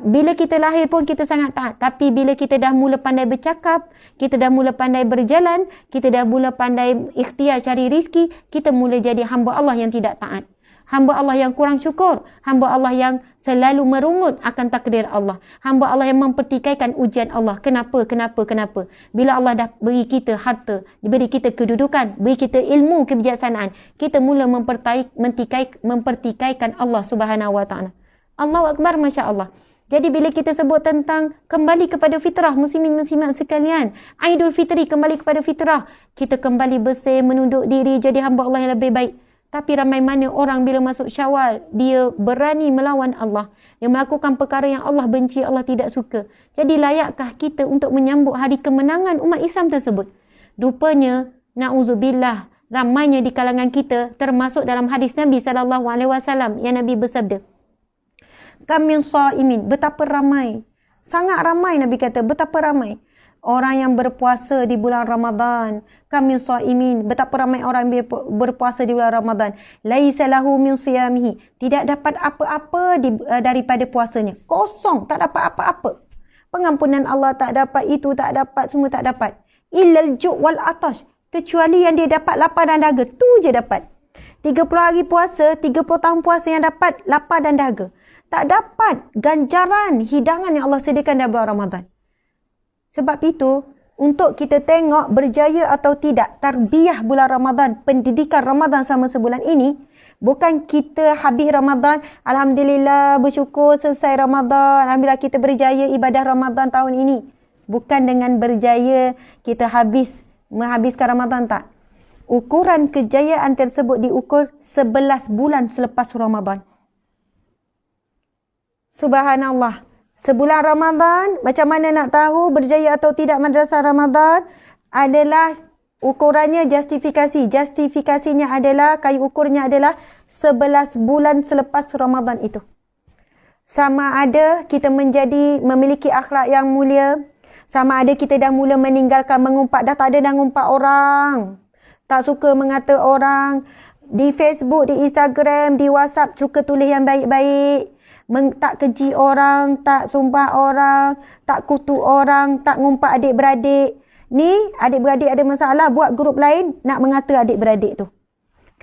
Bila kita lahir pun kita sangat taat. Tapi bila kita dah mula pandai bercakap, kita dah mula pandai berjalan, kita dah mula pandai ikhtiar cari rizki, kita mula jadi hamba Allah yang tidak taat. Hamba Allah yang kurang syukur. Hamba Allah yang selalu merungut akan takdir Allah. Hamba Allah yang mempertikaikan ujian Allah. Kenapa? Bila Allah dah beri kita harta, beri kita kedudukan, beri kita ilmu kebijaksanaan, kita mula mempertikaikan Allah Subhanahu Wa Taala. Allahu Akbar, Masya Allah. Jadi bila kita sebut tentang kembali kepada fitrah, muslimin-muslimat sekalian, Aidul Fitri kembali kepada fitrah, kita kembali bersih, menunduk diri, jadi hamba Allah yang lebih baik. Tapi ramai mana orang bila masuk Syawal, dia berani melawan Allah. Dia melakukan perkara yang Allah benci, Allah tidak suka. Jadi layakkah kita untuk menyambut hari kemenangan umat Islam tersebut? Rupanya, na'udzubillah, ramainya di kalangan kita termasuk dalam hadis Nabi SAW yang Nabi bersabda, Kam min sha'imin, betapa ramai. Sangat ramai Nabi kata, betapa ramai. Orang yang berpuasa di bulan Ramadan. Kam min sha'imin, betapa ramai orang berpuasa di bulan Ramadan. Laisa lahu min siyamihi, tidak dapat apa-apa daripada puasanya. Kosong, tak dapat apa-apa. Pengampunan Allah tak dapat, itu tak dapat, semua tak dapat. Illal ju' wal atash, kecuali yang dia dapat lapar dan dahaga, tu je dapat. 30 hari puasa, 30 tahun puasa yang dapat lapar dan dahaga. Tak dapat ganjaran, hidangan yang Allah sediakan dalam bulan Ramadan. Sebab itu, untuk kita tengok berjaya atau tidak tarbiyah bulan Ramadan, pendidikan Ramadan sama sebulan ini, bukan kita habis Ramadan, Alhamdulillah bersyukur selesai Ramadan, Alhamdulillah kita berjaya ibadah Ramadan tahun ini. Bukan dengan berjaya kita menghabiskan Ramadan, tak. Ukuran kejayaan tersebut diukur 11 bulan selepas Ramadan. Subhanallah. Sebulan Ramadan, macam mana nak tahu berjaya atau tidak madrasah Ramadan? Adalah ukurannya justifikasi. Justifikasinya adalah, kayu ukurnya adalah 11 bulan selepas Ramadan itu. Sama ada kita memiliki akhlak yang mulia. Sama ada kita dah mula meninggalkan mengumpat. Dah tak ada dah ngumpat orang. Tak suka mengata orang. Di Facebook, di Instagram, di WhatsApp suka tulis yang baik-baik. Tak keji orang, tak sumpah orang, tak kutuk orang, tak ngumpat adik-beradik. Ni adik-beradik ada masalah, buat grup lain nak mengata adik-beradik tu.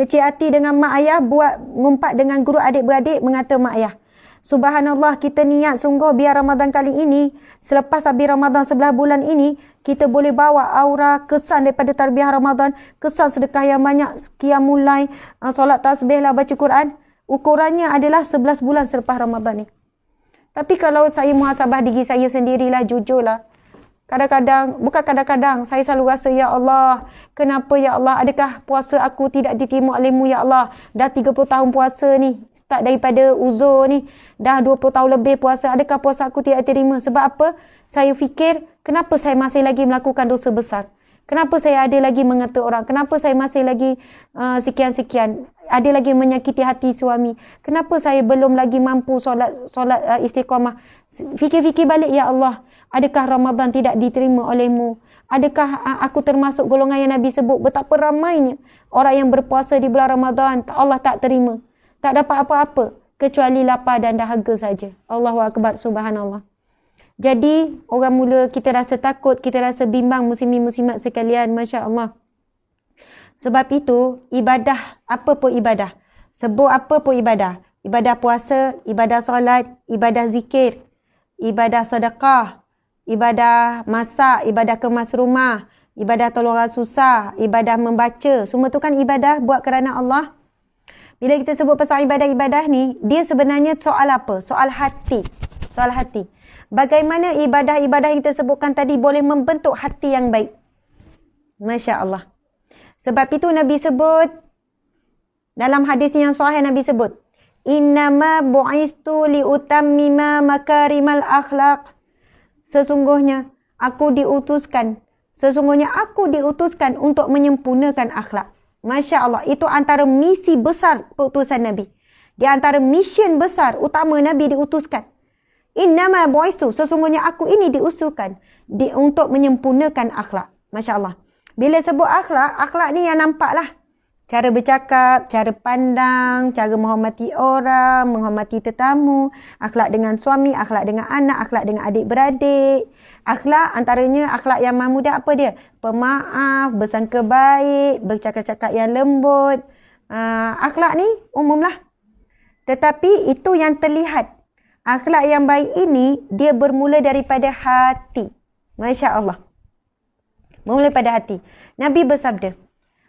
Kecil hati dengan mak ayah, buat ngumpat dengan grup adik-beradik mengata mak ayah. Subhanallah, kita niat sungguh biar Ramadan kali ini, selepas habis Ramadan 11 bulan ini, kita boleh bawa aura kesan daripada tarbiyah Ramadan, kesan sedekah yang banyak, qiyamul lail, solat tasbih lah, baca Quran. Ukurannya adalah 11 bulan selepas Ramadan ni. Tapi kalau saya muhasabah diri saya sendirilah, jujurlah. Bukan kadang-kadang, saya selalu rasa, Ya Allah, kenapa Ya Allah, adakah puasa aku tidak diterima oleh-Mu Ya Allah? Dah 30 tahun puasa ni, start daripada uzur ni, dah 20 tahun lebih puasa, adakah puasa aku tidak diterima? Sebab apa? Saya fikir, kenapa saya masih lagi melakukan dosa besar? Kenapa saya ada lagi mengata orang? Kenapa saya masih lagi sekian-sekian? Ada lagi menyakiti hati suami. Kenapa saya belum lagi mampu solat istiqamah? Fikir-fikir balik, ya Allah, adakah Ramadan tidak diterima olehmu? Adakah aku termasuk golongan yang Nabi sebut betapa ramainya orang yang berpuasa di bulan Ramadan, Allah tak terima, tak dapat apa-apa kecuali lapar dan dahaga saja. Allahu Akbar, subhanallah. Jadi orang mula kita rasa takut, kita rasa bimbang, muslimin-muslimat sekalian, Masya Allah. Sebab itu ibadah, apa pun ibadah, sebut apa pun ibadah, ibadah puasa, ibadah solat, ibadah zikir, ibadah sedekah, ibadah masak, ibadah kemas rumah, ibadah tolong orang susah, ibadah membaca, semua tu kan ibadah buat kerana Allah. Bila kita sebut pasal ibadah-ibadah ni, dia sebenarnya soal apa? Soal hati. Soal hati. Bagaimana ibadah-ibadah yang kita sebutkan tadi boleh membentuk hati yang baik. Masya Allah. Sebab itu Nabi sebut, dalam hadis yang sahih Nabi sebut, Innama bu'istu liutammima makarimal akhlaq. Sesungguhnya aku diutuskan untuk menyempurnakan akhlak. Masya Allah, itu antara misi besar keutusan Nabi. Di antara mission besar utama Nabi diutuskan. Innama bu'istu, sesungguhnya aku ini diusulkan untuk menyempurnakan akhlak. Masya Allah. Bila sebut akhlak, akhlak ni yang nampak lah. Cara bercakap, cara pandang, cara menghormati orang, menghormati tetamu, akhlak dengan suami, akhlak dengan anak, akhlak dengan adik-beradik. Akhlak, antaranya akhlak yang mahmudah apa dia? Pemaaf, bersangka baik, bercakap-cakap yang lembut. Akhlak ni umumlah. Tetapi itu yang terlihat. Akhlak yang baik ini, dia bermula daripada hati. Masya Allah. Bermula pada hati. Nabi bersabda,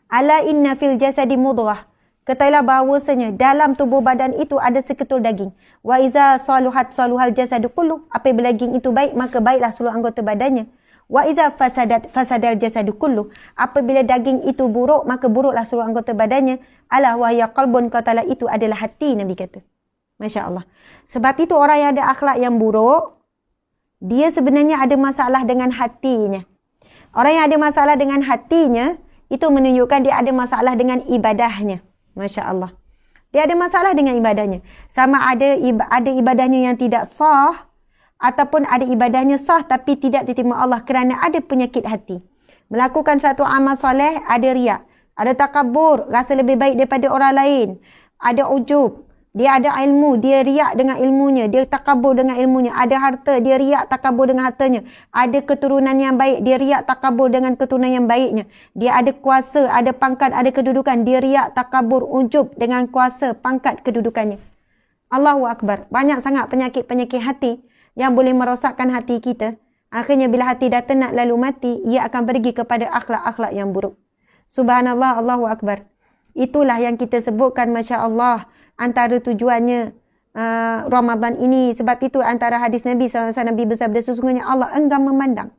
Ala inna fil jasadi mudghah. Ketahuilah bahawasanya dalam tubuh badan itu ada seketul daging. Wa iza saluhat saluhal jasadu kullu. Apabila daging itu baik, maka baiklah seluruh anggota badannya. Wa iza fasadal jasadu kullu. Apabila daging itu buruk, maka buruklah seluruh anggota badannya. Ala wahya qalbun, katalah itu adalah hati, Nabi kata. Masya Allah. Sebab itu orang yang ada akhlak yang buruk, dia sebenarnya ada masalah dengan hatinya. Orang yang ada masalah dengan hatinya, itu menunjukkan dia ada masalah dengan ibadahnya. Masya Allah. Dia ada masalah dengan ibadahnya. Sama ada ibadahnya yang tidak sah, ataupun ada ibadahnya sah tapi tidak diterima Allah kerana ada penyakit hati. Melakukan satu amal soleh, ada riak, ada takabur, rasa lebih baik daripada orang lain, ada ujub. Dia ada ilmu, dia riak dengan ilmunya, dia takabur dengan ilmunya. Ada harta, dia riak takabur dengan hartanya. Ada keturunan yang baik, dia riak takabur dengan keturunan yang baiknya. Dia ada kuasa, ada pangkat, ada kedudukan, dia riak takabur ujub dengan kuasa, pangkat, kedudukannya. Allahu Akbar. Banyak sangat penyakit-penyakit hati yang boleh merosakkan hati kita. Akhirnya bila hati dah tenat lalu mati, ia akan pergi kepada akhlak-akhlak yang buruk. Subhanallah, Allahu Akbar. Itulah yang kita sebutkan, Masya Allah, antara tujuannya Ramadan ini. Sebab itu antara hadis Nabi SAW, Nabi bersabda, sesungguhnya Allah enggan memandang.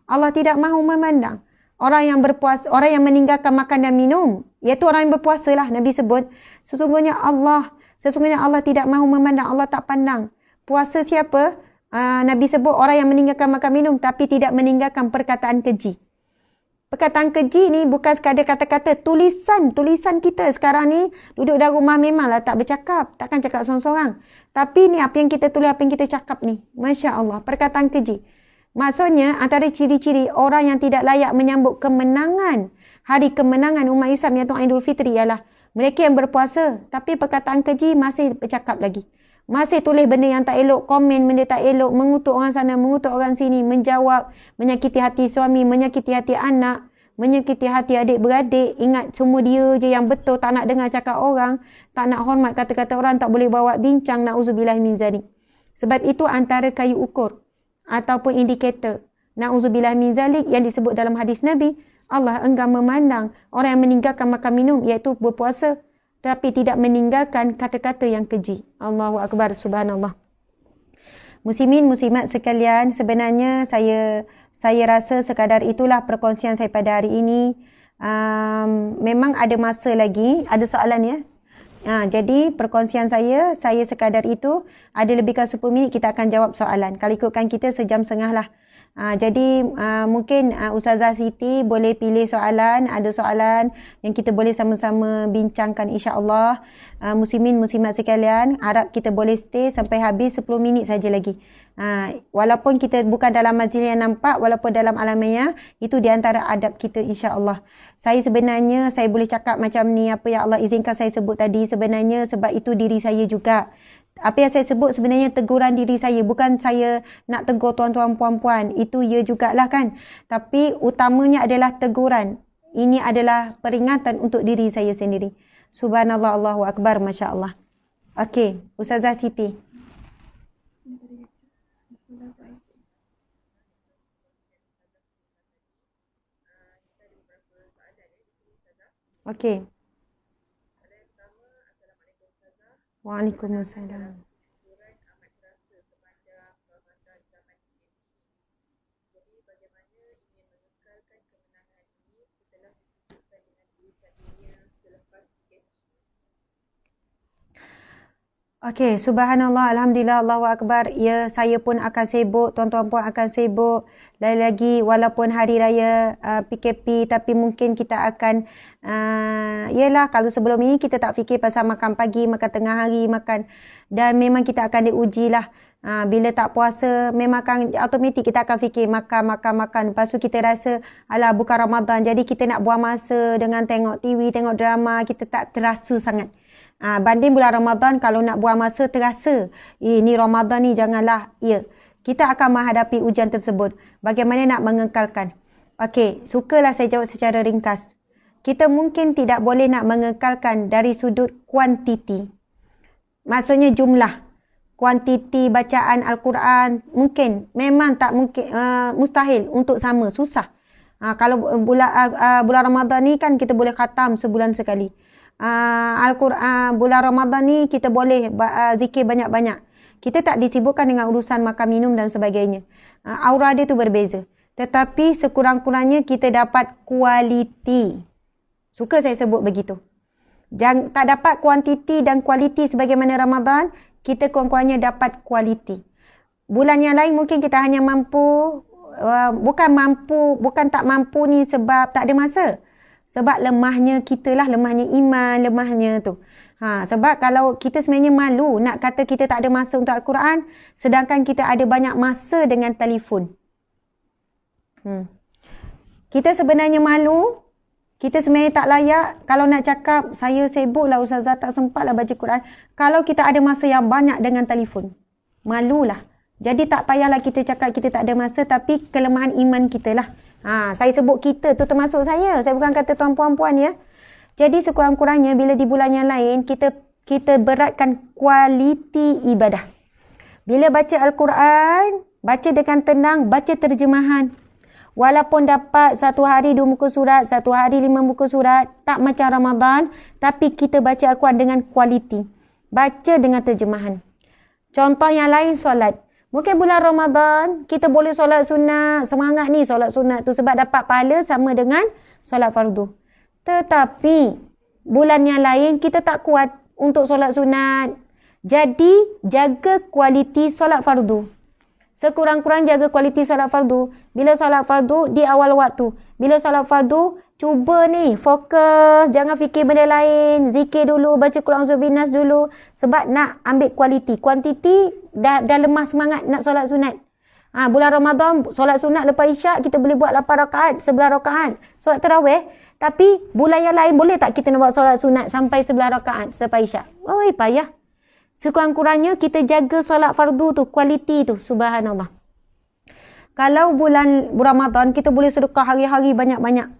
Allah tidak mahu memandang orang yang berpuasa, orang yang meninggalkan makan dan minum, iaitu orang yang berpuasa lah. Nabi sebut, sesungguhnya Allah tidak mahu memandang, Allah tak pandang. Puasa siapa? Nabi sebut orang yang meninggalkan makan minum tapi tidak meninggalkan perkataan keji. Perkataan keji ni bukan sekadar kata-kata, tulisan kita sekarang ni duduk dalam rumah memanglah tak bercakap, takkan cakap seorang-seorang. Tapi ni apa yang kita tulis, apa yang kita cakap ni, Masya Allah, perkataan keji. Maksudnya antara ciri-ciri orang yang tidak layak menyambut kemenangan, hari kemenangan umat Islam iaitu Aidul Fitri ialah mereka yang berpuasa tapi perkataan keji masih bercakap lagi. Masih tulis benda yang tak elok, komen benda tak elok, mengutuk orang sana, mengutuk orang sini, menjawab, menyakiti hati suami, menyakiti hati anak, menyakiti hati adik-beradik. Ingat semua dia je yang betul, tak nak dengar cakap orang, tak nak hormat kata-kata orang, tak boleh bawa bincang, na'udzubillah min zalik. Sebab itu antara kayu ukur ataupun indikator, na'udzubillah min zalik, yang disebut dalam hadis Nabi, Allah enggan memandang orang yang meninggalkan makan minum, iaitu berpuasa, tapi tidak meninggalkan kata-kata yang keji. Allahu Akbar, subhanallah. Muslimin, muslimat sekalian, sebenarnya saya rasa sekadar itulah perkongsian saya pada hari ini. Memang ada masa lagi, ada soalan ya. Jadi perkongsian saya sekadar itu. Ada lebih kurang 10 minit kita akan jawab soalan. Kalau ikutkan kita sejam setengah lah. Jadi mungkin Ustazah Siti boleh pilih soalan. Ada soalan yang kita boleh sama-sama bincangkan insya-Allah. Muslimin muslimat sekalian, harap kita boleh stay sampai habis 10 minit saja lagi. Walaupun kita bukan dalam majlis yang nampak, walaupun dalam alamiah, itu di antara adab kita insya-Allah. Saya sebenarnya saya boleh cakap macam ni, apa yang Allah izinkan saya sebut tadi, sebenarnya sebab itu diri saya juga. Apa yang saya sebut sebenarnya teguran diri saya. Bukan saya nak tegur tuan-tuan puan-puan. Itu ya jugalah kan. Tapi utamanya adalah teguran. Ini adalah peringatan untuk diri saya sendiri. Subhanallah, Allahu Akbar, Masya Allah. Okey, Ustazah Siti. Okey. Waalaikumsalam. Okey, subhanallah, alhamdulillah, Allahu Akbar. Ya, saya pun akan sibuk, tuan-tuan pun akan sibuk. Lagi-lagi walaupun hari raya PKP, tapi mungkin kita akan yalah, kalau sebelum ini kita tak fikir pasal makan pagi, makan tengah hari, makan, dan memang kita akan diuji lah. Bila tak puasa, memang akan automatik kita akan fikir makan. Lepas tu kita rasa alah bukan Ramadan, jadi kita nak buang masa dengan tengok TV, tengok drama, kita tak terasa sangat. Banding bulan Ramadan, kalau nak buang masa terasa. Ni Ramadan ni janganlah. Ya, kita akan menghadapi ujian tersebut. Bagaimana nak mengekalkan? Okey, sukalah saya jawab secara ringkas. Kita mungkin tidak boleh nak mengekalkan dari sudut kuantiti. Maksudnya jumlah. Kuantiti bacaan Al-Quran mungkin, memang tak mungkin, mustahil untuk sama, susah. Kalau bulan Ramadan ni kan kita boleh khatam sebulan sekali. Al-Quran bulan Ramadan ni kita boleh zikir banyak-banyak. Kita tak disibukkan dengan urusan makan minum dan sebagainya. Aura dia tu berbeza. Tetapi sekurang-kurangnya kita dapat kualiti. Suka saya sebut begitu. Tak dapat kuantiti dan kualiti sebagaimana Ramadan, kita kurang-kurangnya dapat kualiti. Bulan yang lain mungkin kita hanya mampu, bukan tak mampu ni sebab tak ada masa. Sebab lemahnya kita lah, lemahnya iman, lemahnya tu. Sebab kalau kita sebenarnya malu nak kata kita tak ada masa untuk Al-Quran, sedangkan kita ada banyak masa dengan telefon. Kita sebenarnya malu, kita sebenarnya tak layak. Kalau nak cakap, saya sibuk lah Ustazah, tak sempat lah baca Quran. Kalau kita ada masa yang banyak dengan telefon, malulah. Jadi tak payahlah kita cakap kita tak ada masa, tapi kelemahan iman kita lah. Saya sebut kita tu termasuk saya. Saya bukan kata tuan puan-puan ya. Jadi sekurang-kurangnya bila di bulan yang lain kita beratkan kualiti ibadah. Bila baca Al-Quran, baca dengan tenang, baca terjemahan. Walaupun dapat 1 hari 2 muka surat, 1 hari 5 muka surat, tak macam Ramadan, tapi kita baca Al-Quran dengan kualiti. Baca dengan terjemahan. Contoh yang lain, solat. Mungkin bulan Ramadan, kita boleh solat sunat. Semangat ni solat sunat tu sebab dapat pahala sama dengan solat fardu. Tetapi, bulan yang lain kita tak kuat untuk solat sunat. Jadi, jaga kualiti solat fardu. Sekurang-kurang jaga kualiti solat fardu. Bila solat fardu, di awal waktu. Bila solat fardu, cuba ni fokus. Jangan fikir benda lain. Zikir dulu, baca Quran Zubinas dulu. Sebab nak ambil kualiti. Kuantiti dah lemah semangat nak solat sunat. Bulan Ramadan, solat sunat lepas isyak, kita boleh buat 8 rakaat, 11 rakaat. Solat tarawih. Tapi bulan yang lain boleh tak kita nak buat solat sunat sampai 11 rakaat selepas isyak? Payah. Sekurang-kurangnya kita jaga solat fardu tu, kualiti tu. Subhanallah. Kalau bulan Ramadan, kita boleh sedekah hari-hari banyak-banyak.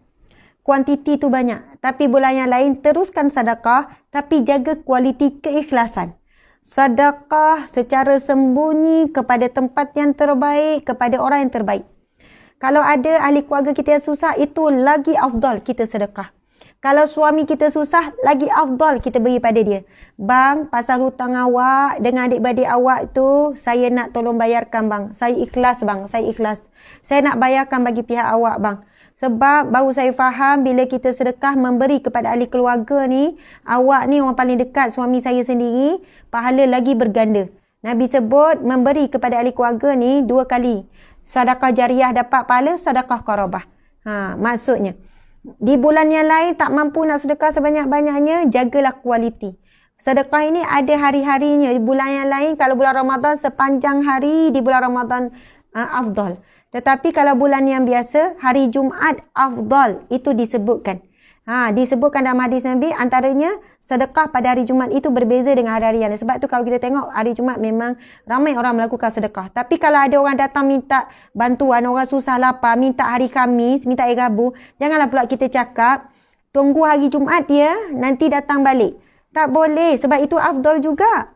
Kuantiti tu banyak. Tapi bulan yang lain, teruskan sedekah, tapi jaga kualiti keikhlasan. Sedekah secara sembunyi kepada tempat yang terbaik, kepada orang yang terbaik. Kalau ada ahli keluarga kita yang susah, itu lagi afdal kita sedekah. Kalau suami kita susah, lagi afdal kita beri pada dia. Bang, pasal hutang awak dengan adik-beradik awak tu, saya nak tolong bayarkan bang. Saya ikhlas bang, saya ikhlas. Saya nak bayarkan bagi pihak awak bang. Sebab baru saya faham bila kita sedekah memberi kepada ahli keluarga ni, awak ni orang paling dekat, suami saya sendiri, pahala lagi berganda. Nabi sebut memberi kepada ahli keluarga ni 2 kali. sedekah jariah dapat pahala, sedekah qarabah. Maksudnya di bulan yang lain tak mampu nak sedekah sebanyak-banyaknya, jagalah kualiti. Sedekah ini ada hari-harinya. Di bulan yang lain, kalau bulan Ramadan sepanjang hari, di bulan Ramadan afdal. Tetapi kalau bulan yang biasa, hari Jumaat afdal, itu disebutkan. Disebutkan dalam hadis Nabi, antaranya sedekah pada hari Jumaat itu berbeza dengan hari-hari yang lain. Sebab tu kalau kita tengok hari Jumaat memang ramai orang melakukan sedekah. Tapi kalau ada orang datang minta bantuan, orang susah lapar, minta hari Khamis, minta air gabu, janganlah pula kita cakap, tunggu hari Jumaat dia, nanti datang balik. Tak boleh, sebab itu afdal juga.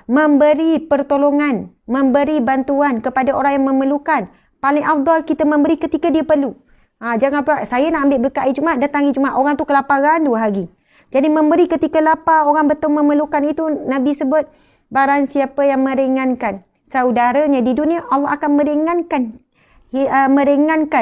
Memberi pertolongan, memberi bantuan kepada orang yang memerlukan. Paling afdal kita memberi ketika dia perlu. Jangan pula, saya nak ambil berkat hari Jumaat, datang hari Jumaat, orang tu kelaparan 2 hari. Jadi memberi ketika lapar, orang betul memerlukan itu, Nabi sebut, barang siapa yang meringankan saudaranya di dunia, Allah akan meringankan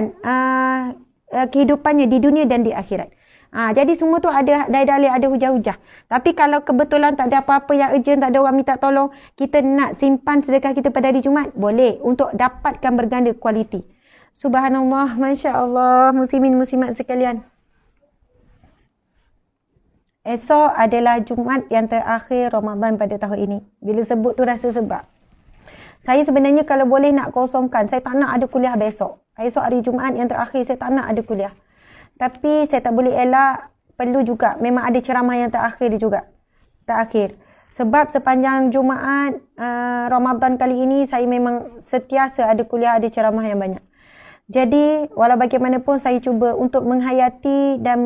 kehidupannya di dunia dan di akhirat. Jadi semua tu ada dalil, ada hujah-hujah. Tapi kalau kebetulan tak ada apa-apa yang urgent, tak ada orang minta tolong, kita nak simpan sedekah kita pada hari Jumaat, boleh, untuk dapatkan berganda kualiti. Subhanallah, Masya Allah, muslimin muslimat sekalian. Esok adalah Jumaat yang terakhir Ramadan pada tahun ini. Bila sebut tu rasa sebab. Saya sebenarnya kalau boleh nak kosongkan, saya tak nak ada kuliah besok. Esok hari Jumaat yang terakhir, saya tak nak ada kuliah. Tapi saya tak boleh elak, perlu juga. Memang ada ceramah yang terakhir juga. Terakhir. Sebab sepanjang Jumaat Ramadan kali ini, saya memang sentiasa ada kuliah, ada ceramah yang banyak. Jadi, walau bagaimanapun saya cuba untuk menghayati dan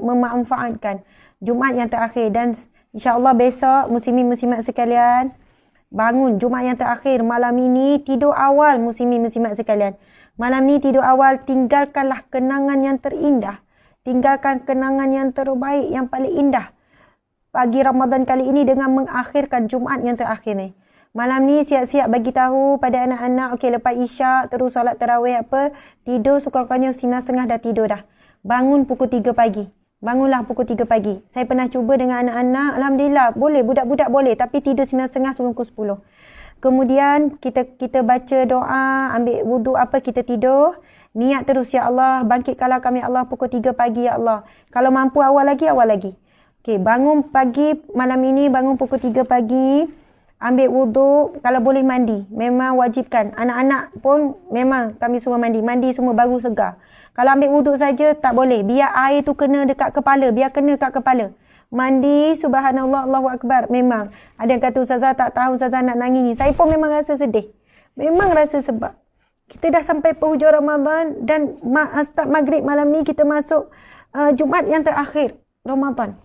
memanfaatkan Jumaat yang terakhir. Dan insyaAllah besok, muslimin-muslimat sekalian, bangun Jumaat yang terakhir malam ini, tidur awal muslimin-muslimat sekalian. Malam ni tidur awal, tinggalkanlah kenangan yang terindah. Tinggalkan kenangan yang terbaik, yang paling indah. Pagi Ramadan kali ini dengan mengakhirkan Jumaat yang terakhir ni. Malam ni siap-siap bagi tahu pada anak-anak, okey lepas isyak, terus solat tarawih apa, tidur sekurang-kurangnya 9.30 dah tidur dah. Bangun pukul 3 pagi. Bangunlah pukul 3 pagi. Saya pernah cuba dengan anak-anak, alhamdulillah boleh, budak-budak boleh, tapi tidur 9.30 sebelum pukul 10. Kemudian kita baca doa, ambil wuduk apa, kita tidur. Niat terus, ya Allah, bangkitkanlah kami Allah pukul 3 pagi, ya Allah. Kalau mampu awal lagi, awal lagi. Okey, bangun pagi, malam ini bangun pukul 3 pagi. Ambil wuduk, kalau boleh mandi. Memang wajibkan. Anak-anak pun memang kami suruh mandi. Mandi semua baru segar. Kalau ambil wuduk saja, tak boleh. Biar air tu kena dekat kepala. Biar kena dekat kepala. Mandi, subhanallah, Allahu Akbar. Memang. Ada yang kata, Ustazah tak tahu, Ustazah nak nangis ni. Saya pun memang rasa sedih. Memang rasa sebab. Kita dah sampai penghujung Ramadan dan start maghrib malam ni kita masuk Jumaat yang terakhir Ramadan.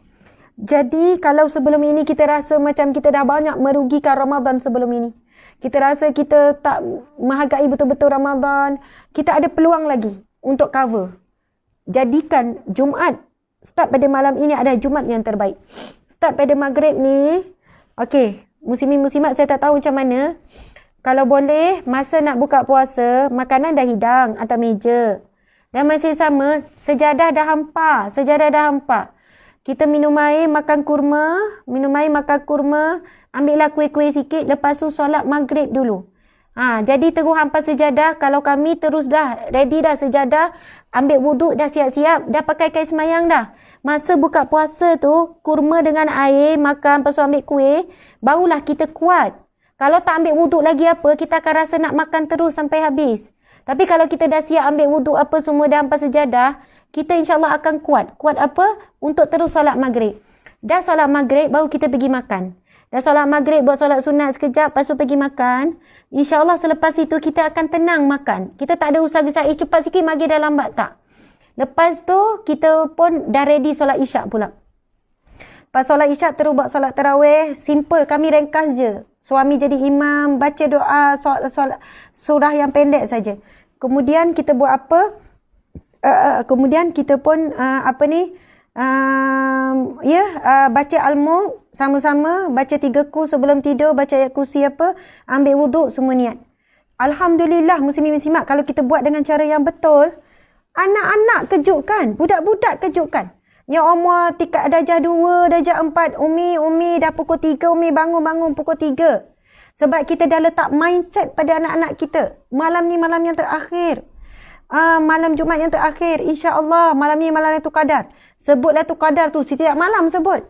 Jadi kalau sebelum ini kita rasa macam kita dah banyak merugikan Ramadan sebelum ini. Kita rasa kita tak menghargai betul-betul Ramadan. Kita ada peluang lagi untuk cover. Jadikan Jumaat start pada malam ini adalah Jumaat yang terbaik. Start pada maghrib ni, okey, muslimin-muslimat saya tak tahu macam mana. Kalau boleh, masa nak buka puasa, makanan dah hidang atas meja. Dan masih sama, sejadah dah hampa. Kita minum air, makan kurma, ambillah kuih-kuih sikit, lepas tu solat maghrib dulu. Jadi terus hampa sejadah, kalau kami terus dah, ready dah sejadah, ambil wuduk, dah siap-siap, dah pakai kain semayang dah. Masa buka puasa tu, kurma dengan air, makan, lepas tu ambil kuih, barulah kita kuat. Kalau tak ambil wuduk lagi apa, kita akan rasa nak makan terus sampai habis. Tapi kalau kita dah siap ambil wuduk apa semua, dah hampa sejadah, kita insyaAllah akan kuat. Kuat apa? Untuk terus solat maghrib. Dah solat maghrib, baru kita pergi makan. Dah solat maghrib, buat solat sunat sekejap, lepas tu pergi makan. InsyaAllah selepas itu kita akan tenang makan. Kita tak ada usaha kisah, cepat sikit maghrib dah lambat, tak. Lepas tu, kita pun dah ready solat isyak pula. Lepas solat isyak, terus buat solat tarawih. Simple, kami ringkas je. Suami jadi imam, baca doa, solat surah yang pendek saja. Kemudian kita buat apa? Kemudian kita pun baca Al-Mulk sama-sama, baca 3 kurs sebelum tidur, baca ayat kursi apa, ambil wuduk, semua niat. Alhamdulillah muslimin-muslimat, kalau kita buat dengan cara yang betul, anak-anak kejutkan, budak-budak kejutkan. Yang umur tingkat darjah 2, darjah 4, Umi dah pukul 3, Umi bangun pukul 3. Sebab kita dah letak mindset pada anak-anak kita. Malam ni malam yang terakhir. Malam Jumaat yang terakhir. InsyaAllah malam ni malam Lailatul Qadar. Sebut Lailatul Qadar tu setiap malam sebut.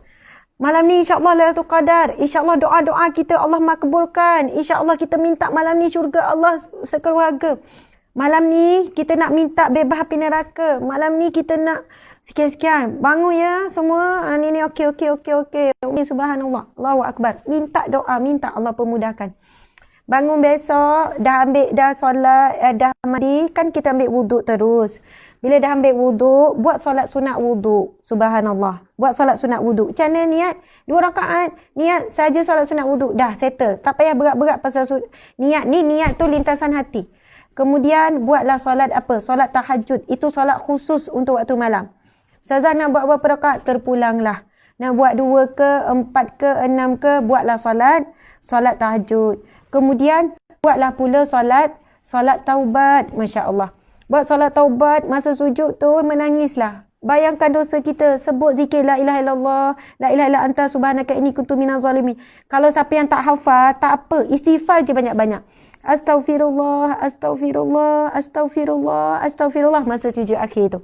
Malam ni insyaAllah Lailatul Qadar. InsyaAllah doa-doa kita Allah makbulkan. InsyaAllah kita minta malam ni syurga Allah sekeluarga. Malam ni kita nak minta bebas api neraka. Malam ni kita nak sekian-sekian. Bangun ya semua. Ni okey. Subhanallah. Allahu Akbar. Minta doa. Minta Allah pemudahkan. Bangun besok. Dah solat. Dah mandi. Kan kita ambil wuduk terus. Bila dah ambil wuduk. Buat solat sunat wuduk. Subhanallah. Buat solat sunat wuduk. Macam mana niat? 2 rakaat. Niat saja solat sunat wuduk. Dah settle. Tak payah berat-berat pasal niat ni. Niat tu lintasan hati. Kemudian buatlah solat apa? Solat tahajud. Itu solat khusus untuk waktu malam. Ustazah nak buat berapa rakaat? Terpulanglah. Nak buat 2 ke, 4 ke, 6 ke, buatlah solat tahajud. Kemudian buatlah pula solat taubat. Masya Allah. Buat solat taubat, masa sujud tu menangislah. Bayangkan dosa kita. Sebut zikir la ilaha illallah, la ilaha illa anta subhanaka inni kuntu minaz zalimin. Kalau siapa yang tak hafal, tak apa. Istighfar je banyak-banyak. Astaghfirullah, astaghfirullah, astaghfirullah, astaghfirullah masa sujud akhir tu.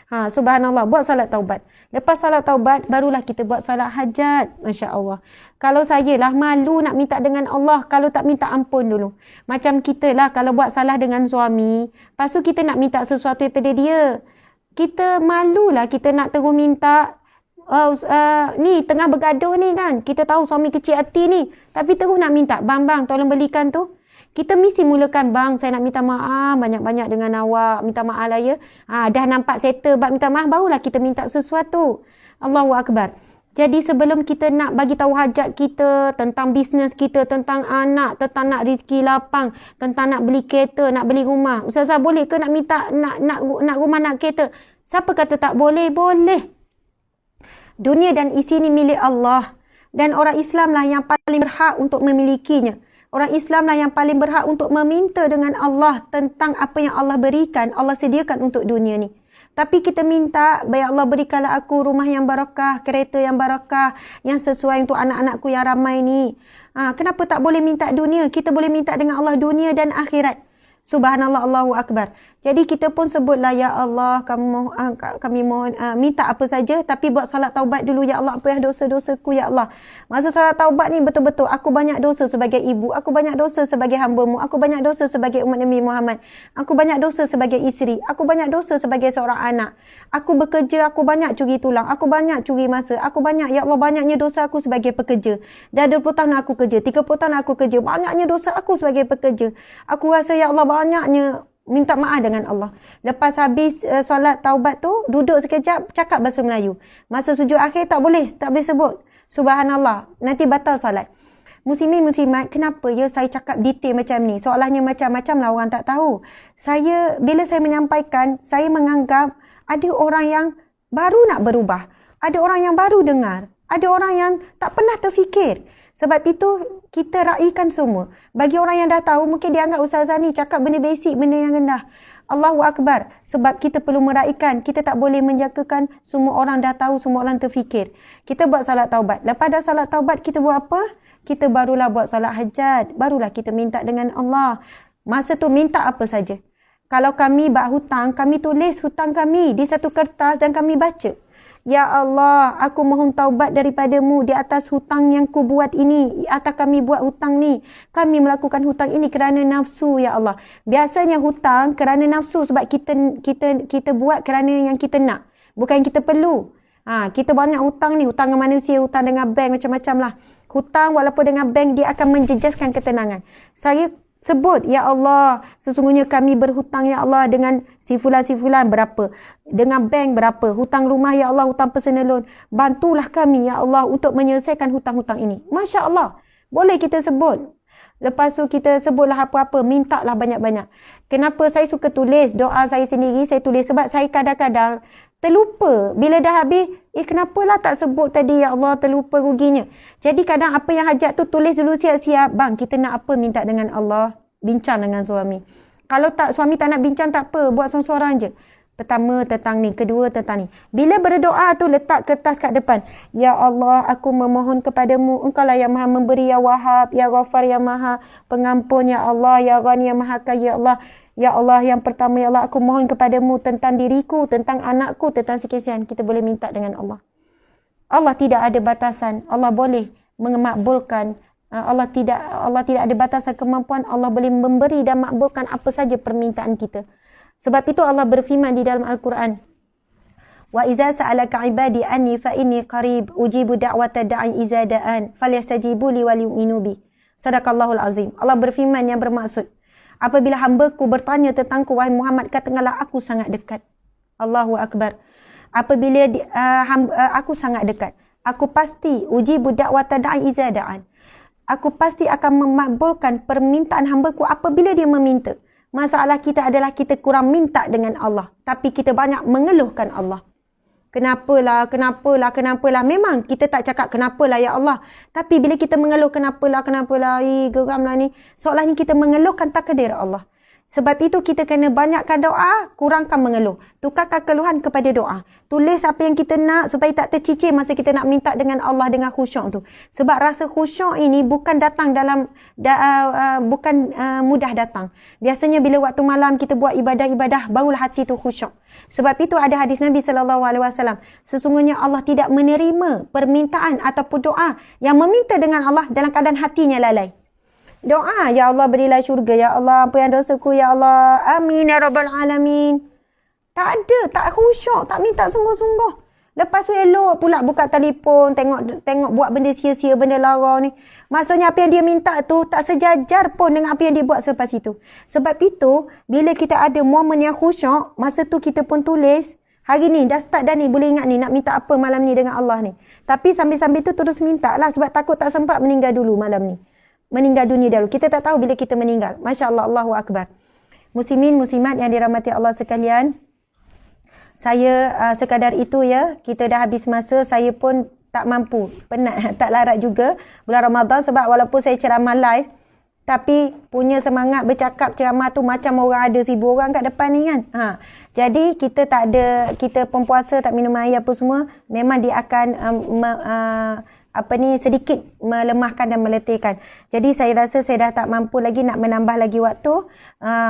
Subhanallah, buat salat taubat. Lepas salat taubat, barulah kita buat salat hajat. Masya Allah. Kalau saya lah malu nak minta dengan Allah, kalau tak minta ampun dulu. Macam kita lah kalau buat salah dengan suami, lepas tu kita nak minta sesuatu daripada dia. Kita malulah kita nak terus minta. Ni tengah bergaduh ni kan. Kita tahu suami kecil hati ni. Tapi terus nak minta, bang tolong belikan tu. Kita mesti mulakan, bang saya nak minta maaf banyak-banyak dengan awak. Minta maaf lah ya. Dah nampak settle bab minta maaf, barulah kita minta sesuatu. Allahu Akbar. Jadi sebelum kita nak bagi tahu hajat kita, tentang bisnes kita, tentang anak, tentang nak rezeki lapang, tentang nak beli kereta, nak beli rumah. Ustazah boleh ke nak minta nak rumah, nak kereta? Siapa kata tak boleh? Boleh. Dunia dan isi ni milik Allah. Dan orang Islam lah yang paling berhak untuk memilikinya. Orang Islam lah yang paling berhak untuk meminta dengan Allah tentang apa yang Allah berikan, Allah sediakan untuk dunia ni. Tapi kita minta, baik Allah berikanlah aku rumah yang barakah, kereta yang barakah, yang sesuai untuk anak-anakku yang ramai ni. Kenapa tak boleh minta dunia? Kita boleh minta dengan Allah dunia dan akhirat. Subhanallah, Allahu Akbar. Jadi kita pun sebutlah, ya Allah, kami mohon minta apa saja, tapi buat salat taubat dulu, ya Allah, ampunilah dosa-dosaku, ya Allah. Masa salat taubat ni betul-betul aku banyak dosa sebagai ibu, aku banyak dosa sebagai hamba-Mu, aku banyak dosa sebagai umat Nabi Muhammad, aku banyak dosa sebagai isteri, aku banyak dosa sebagai seorang anak. Aku bekerja, aku banyak curi tulang, aku banyak curi masa, aku banyak, ya Allah, banyaknya dosa aku sebagai pekerja. Dah 20 tahun aku kerja, 30 tahun aku kerja, banyaknya dosa aku sebagai pekerja. Aku rasa, ya Allah, banyaknya minta maaf dengan Allah. Lepas habis solat taubat tu, duduk sekejap, cakap bahasa Melayu. Masa sujud akhir tak boleh sebut. Subhanallah, nanti batal solat. Muslimin muslimat, kenapa ya saya cakap detail macam ni? Soalannya macam-macam lah, orang tak tahu. Bila saya menyampaikan, saya menganggap ada orang yang baru nak berubah. Ada orang yang baru dengar. Ada orang yang tak pernah terfikir. Sebab itu kita raikan semua. Bagi orang yang dah tahu, mungkin dia anggap ustazah ni cakap benda basic, benda yang rendah. Allahu Akbar. Sebab kita perlu meraikan. Kita tak boleh menjagakan semua orang dah tahu, semua orang terfikir. Kita buat salat taubat. Lepas dah salat taubat, kita buat apa? Kita barulah buat salat hajat. Barulah kita minta dengan Allah. Masa tu minta apa saja. Kalau kami buat hutang, kami tulis hutang kami di satu kertas dan kami baca. Ya Allah, aku mohon taubat daripada-Mu di atas hutang yang ku buat ini. Atas kami buat hutang ni. Kami melakukan hutang ini kerana nafsu, ya Allah. Biasanya hutang kerana nafsu sebab kita buat kerana yang kita nak. Bukan yang kita perlu. Kita banyak hutang ni. Hutang dengan manusia, hutang dengan bank, macam-macam lah. Hutang walaupun dengan bank, dia akan menjejaskan ketenangan. Saya sebut, ya Allah, sesungguhnya kami berhutang, ya Allah, dengan si fulan berapa. Dengan bank berapa. Hutang rumah, ya Allah, hutang personal loan. Bantulah kami, ya Allah, untuk menyelesaikan hutang-hutang ini. Masya Allah. Boleh kita sebut. Lepas tu kita sebutlah apa-apa. Mintalah banyak-banyak. Kenapa saya suka tulis doa saya sendiri? Saya tulis sebab saya kadang-kadang terlupa. Bila dah habis, kenapalah tak sebut tadi, ya Allah, terlupa ruginya. Jadi kadang apa yang hajat tu tulis dulu siap-siap. Bang, kita nak apa minta dengan Allah? Bincang dengan suami. Kalau tak, suami tak nak bincang, tak apa. Buat seorang-seorang je. Pertama tentang ni, kedua tentang ni. Bila berdoa tu letak kertas kat depan. Ya Allah, aku memohon kepadamu. Engkau lah yang maha memberi, ya Wahab, ya Ghafar, ya maha pengampun, ya Allah, ya Ghani, ya maha kaya, ya Allah. Ya Allah, yang pertama, ya Allah, aku mohon kepadamu tentang diriku, tentang anakku, tentang sekian. Kita boleh minta dengan Allah. Allah tidak ada batasan. Allah boleh memakbulkan. Allah tidak ada batasan kemampuan. Allah boleh memberi dan makbulkan apa saja permintaan kita. Sebab itu Allah berfirman di dalam Al-Quran. Wa iza sa'alaka ibadi anni fa inni qarib ujibu da'wata da'i iza da'an falyastajibu li wal yu'minu bi. Sadaqallahul azim. Allah berfirman yang bermaksud, apabila hamba-Ku bertanya tentangku wahai Muhammad, katakanlah aku sangat dekat. Allahu akbar. Apabila aku sangat dekat, aku pasti ujibu da'wata da'i iza da'an. Aku pasti akan memakbulkan permintaan hamba-Ku apabila dia meminta. Masalah kita adalah kita kurang minta dengan Allah. Tapi kita banyak mengeluhkan Allah. Kenapalah. Memang kita tak cakap kenapalah ya Allah. Tapi bila kita mengeluh kenapalah, geramlah ni. Seolahnya kita mengeluhkan takdir Allah. Sebab itu kita kena banyakkan doa, kurangkan mengeluh. Tukarkan keluhan kepada doa. Tulis apa yang kita nak supaya tak tercicir masa kita nak minta dengan Allah dengan khusyuk tu. Sebab rasa khusyuk ini bukan datang mudah datang. Biasanya bila waktu malam kita buat ibadah-ibadah, barulah hati tu khusyuk. Sebab itu ada hadis Nabi SAW. Sesungguhnya Allah tidak menerima permintaan ataupun doa yang meminta dengan Allah dalam keadaan hatinya lalai. Doa, ya Allah berilah syurga, ya Allah apa yang dosaku, ya Allah, amin ya rabbal alamin. Tak ada, tak khusyuk, tak minta sungguh-sungguh. Lepas tu elok pula buka telefon, tengok buat benda sia-sia, benda lara ni. Maksudnya apa yang dia minta tu tak sejajar pun dengan apa yang dia buat selepas itu. Sebab itu, bila kita ada momen yang khusyuk, masa tu kita pun tulis, hari ni dah start dah ni, boleh ingat ni nak minta apa malam ni dengan Allah ni. Tapi sambil-sambil tu terus minta lah sebab takut tak sempat meninggal dulu malam ni. Meninggal dunia dahulu. Kita tak tahu bila kita meninggal. Masya Allah, Allahu Akbar. Muslimin, muslimat yang dirahmati Allah sekalian. Saya sekadar itu ya. Kita dah habis masa. Saya pun tak mampu. Penat, tak larat juga. Bulan Ramadan sebab walaupun saya ceramah live. Tapi punya semangat bercakap ceramah tu macam orang ada 1,000 orang kat depan ni kan. Jadi kita tak ada, kita pempuasa tak minum air apa semua. Memang dia akan sedikit melemahkan dan meletihkan. Jadi saya rasa saya dah tak mampu lagi nak menambah lagi waktu.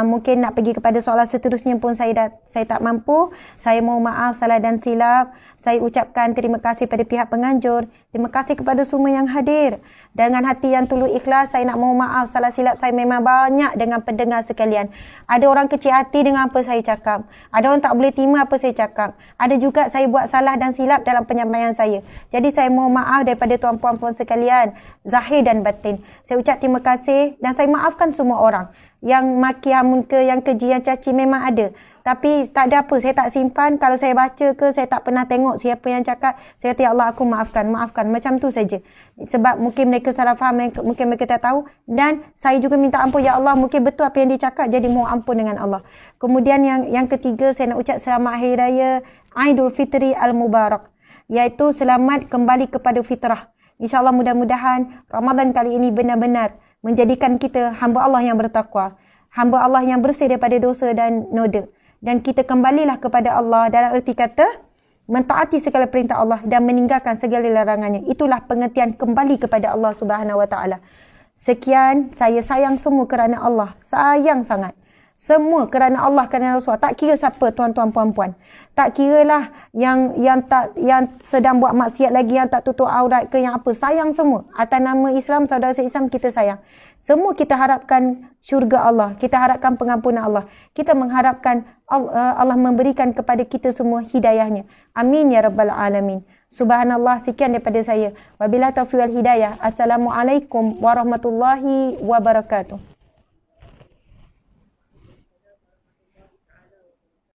Mungkin nak pergi kepada soalan seterusnya pun saya tak mampu. Saya mohon maaf salah dan silap. Saya ucapkan terima kasih pada pihak penganjur. Terima kasih kepada semua yang hadir. Dengan hati yang tulus ikhlas, saya nak mohon maaf salah silap saya memang banyak dengan pendengar sekalian. Ada orang kecil hati dengan apa saya cakap. Ada orang tak boleh terima apa saya cakap. Ada juga saya buat salah dan silap dalam penyampaian saya. Jadi saya mohon maaf daripada tuan-puan puan sekalian, zahir dan batin. Saya ucap terima kasih dan saya maafkan semua orang. Yang maki, muka, yang keji, yang caci memang ada. Tapi tak ada apa, saya tak simpan. Kalau saya baca ke, saya tak pernah tengok siapa yang cakap. Saya kata, ya Allah aku maafkan. Macam tu saja. Sebab mungkin mereka salah faham, mungkin mereka tak tahu. Dan saya juga minta ampun, ya Allah mungkin betul apa yang dicakap, jadi mohon ampun dengan Allah. Kemudian yang ketiga, saya nak ucap selamat Hari Raya Aidul Fitri Al-Mubarak. Iaitu selamat kembali kepada fitrah. InsyaAllah mudah-mudahan Ramadan kali ini benar-benar menjadikan kita hamba Allah yang bertakwa. Hamba Allah yang bersih daripada dosa dan noda. Dan kita kembalilah kepada Allah dalam erti kata mentaati segala perintah Allah dan meninggalkan segala larangannya. Itulah pengertian kembali kepada Allah Subhanahu Wa Taala. Sekian, saya sayang semua kerana Allah. Sayang sangat. Semua kerana Allah, kerana Rasulullah. Tak kira siapa tuan-tuan puan-puan. Tak kiralah yang sedang buat maksiat lagi, yang tak tutup aurat ke, yang apa. Sayang semua. Atas nama Islam, saudara Islam, kita sayang. Semua kita harapkan syurga Allah. Kita harapkan pengampunan Allah. Kita mengharapkan Allah memberikan kepada kita semua hidayahnya. Amin ya rabbal alamin. Subhanallah, sekian daripada saya. Wabillahi taufiq wal hidayah. Assalamualaikum warahmatullahi wabarakatuh.